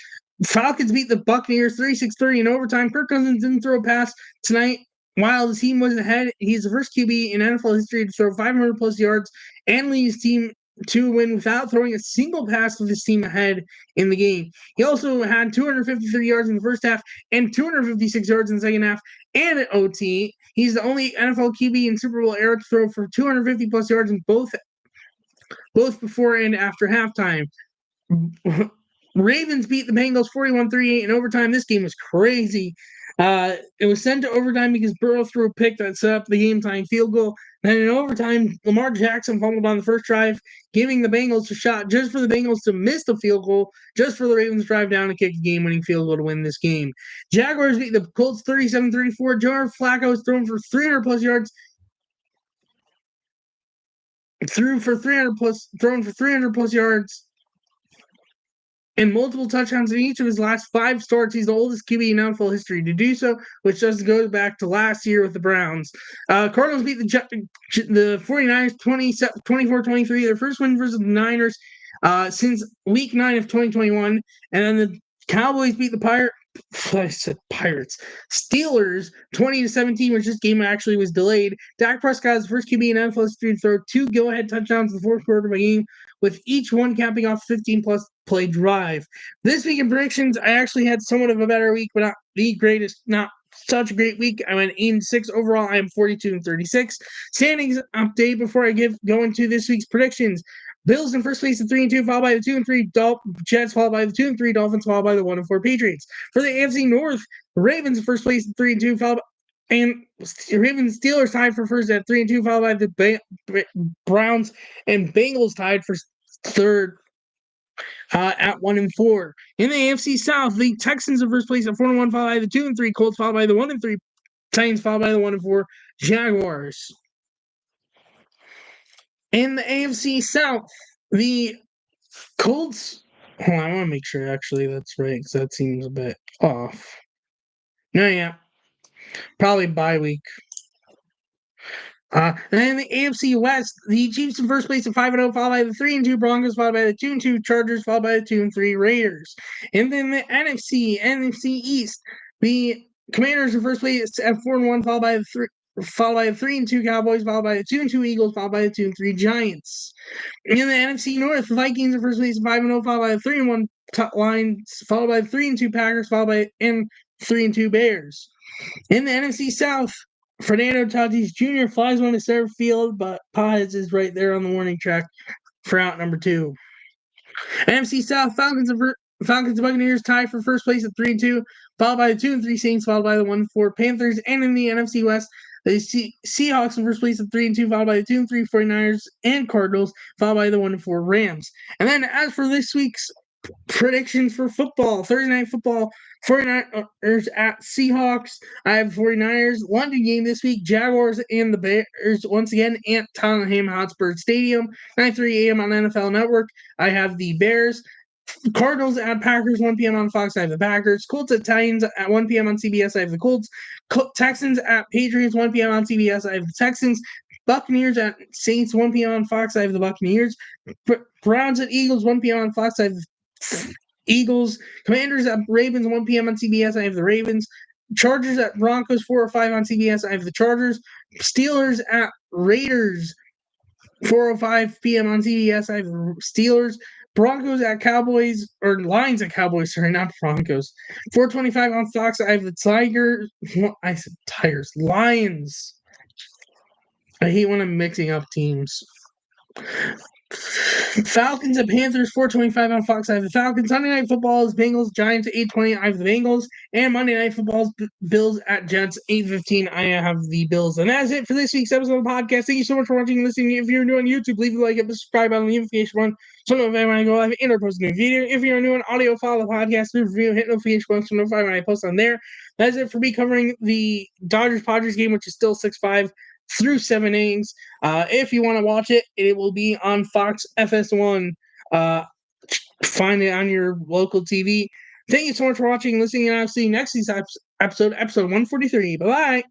Falcons beat the Buccaneers 36-30 in overtime. Kirk Cousins didn't throw a pass tonight while the team was ahead. He's the first QB in NFL history to throw 500 plus yards and lead his team to win without throwing a single pass with his team ahead in the game. He also had 253 yards in the first half and 256 yards in the second half and an OT. He's the only NFL QB in Super Bowl era to throw for 250 plus yards in both before and after halftime. Ravens beat the Bengals 41-38 in overtime. This game was crazy. It was sent to overtime because Burrow threw a pick that set up the game-tying field goal. Then in overtime, Lamar Jackson fumbled on the first drive, giving the Bengals a shot just for the Bengals to miss the field goal, just for the Ravens to drive down and kick a game-winning field goal to win this game. Jaguars beat the Colts 37-34. Joe Flacco was thrown for 300-plus yards. Thrown for 300-plus yards and multiple touchdowns in each of his last 5 starts. He's the oldest QB in NFL history to do so, which just goes back to last year with the Browns. Cardinals beat the 49ers 24-23, their first win versus the Niners since Week 9 of 2021. And then the Cowboys beat the Pirates. Steelers 20-17, which this game actually was delayed. Dak Prescott is the first QB in NFL history to throw 2 go-ahead touchdowns in the fourth quarter of a game, with each one capping off 15-plus play drive. This week in predictions, I actually had somewhat of a better week, but not the greatest, not such a great week. I went 8-6 overall. I am 42-36. Standings update before I go into this week's predictions. Bills in first place at 3-2, followed by the 2-3 Jets, followed by the 2-3 Dolphins, followed by the 1-4 Patriots. For the AFC North, Ravens in first place at 3-2, followed by and Ravens Steelers tied for first at 3-2, followed by the Browns and Bengals tied for third at 1-4. In the AFC South, the Texans in first place at 4-1, followed by the 2-3 Colts, followed by the 1-3 Titans, followed by the 1-4 Jaguars. In the AFC South, the Colts. Hold on, I want to make sure actually that's right because that seems a bit off. No, yeah, probably bye week. And in the AFC West, the Chiefs in first place at 5-0, followed by the 3-2 Broncos, followed by the 2-2 Chargers, followed by the 2-3 Raiders. And then the NFC East, the Commanders in first place at 4-1, followed by the 3-2 Cowboys, followed by the 2-2 Eagles, followed by the 2-3 Giants. In the NFC North, the Vikings in first place at 5-0, followed by the 3-1 Lions, followed by the 3-2 Packers, followed by and 3-2 Bears. In the NFC South, Fernando Tatis Jr. flies one to center field, but Paz is right there on the warning track for out number 2. NFC South, Falcons and Buccaneers tied for first place at 3-2, followed by the 2-3 Saints, followed by the 1-4 Panthers. And in the NFC West, the Seahawks in first place at 3-2, followed by the 2-3 49ers and Cardinals, followed by the 1-4 Rams. And then as for this week's predictions for football, Thursday Night Football, 49ers at Seahawks. I have 49ers. London game this week, Jaguars and the Bears once again at Tottenham Hotspur Stadium, 9:30 a.m. on NFL Network. I have the Bears. Cardinals at Packers, 1 p.m. on Fox. I have the Packers. Colts at Titans at 1 p.m. on CBS. I have the Colts. Texans at Patriots, 1 p.m. on CBS. I have the Texans. Buccaneers at Saints, 1 p.m. on Fox. I have the Buccaneers. Browns at Eagles, 1 p.m. on Fox. I have the Eagles. Commanders at Ravens, 1 p.m. on CBS. I have the Ravens. Chargers at Broncos, 4 or 5 on CBS. I have the Chargers. Steelers at Raiders. 4:05 p.m. on CBS. I have Steelers. Broncos at Cowboys, or Lions at Cowboys, sorry, not Broncos. 4:25 on Fox. I have the Tigers. I said Tigers. Lions. I hate when I'm mixing up teams. Falcons and Panthers, 4:25 on Fox. I have the Falcons. Sunday Night Football is Bengals, Giants, 8:20. I have the Bengals. And Monday Night Football is Bills at Jets, 8:15. I have the Bills. And that's it for this week's episode of the podcast. Thank you so much for watching and listening. If you're new on YouTube, leave a like, hit the subscribe button, the notification button. So notify when I go live and or post a new video. If you're new on audio, follow the podcast, leave a review, hit notification button so notify when I post on there. That's it for me covering the Dodgers-Padres game, which is still 6-5 through 7 innings. If you want to watch it, it will be on Fox FS1. Find it on your local TV. Thank you so much for watching and listening, and I'll see you next week's episode 143. Bye-bye.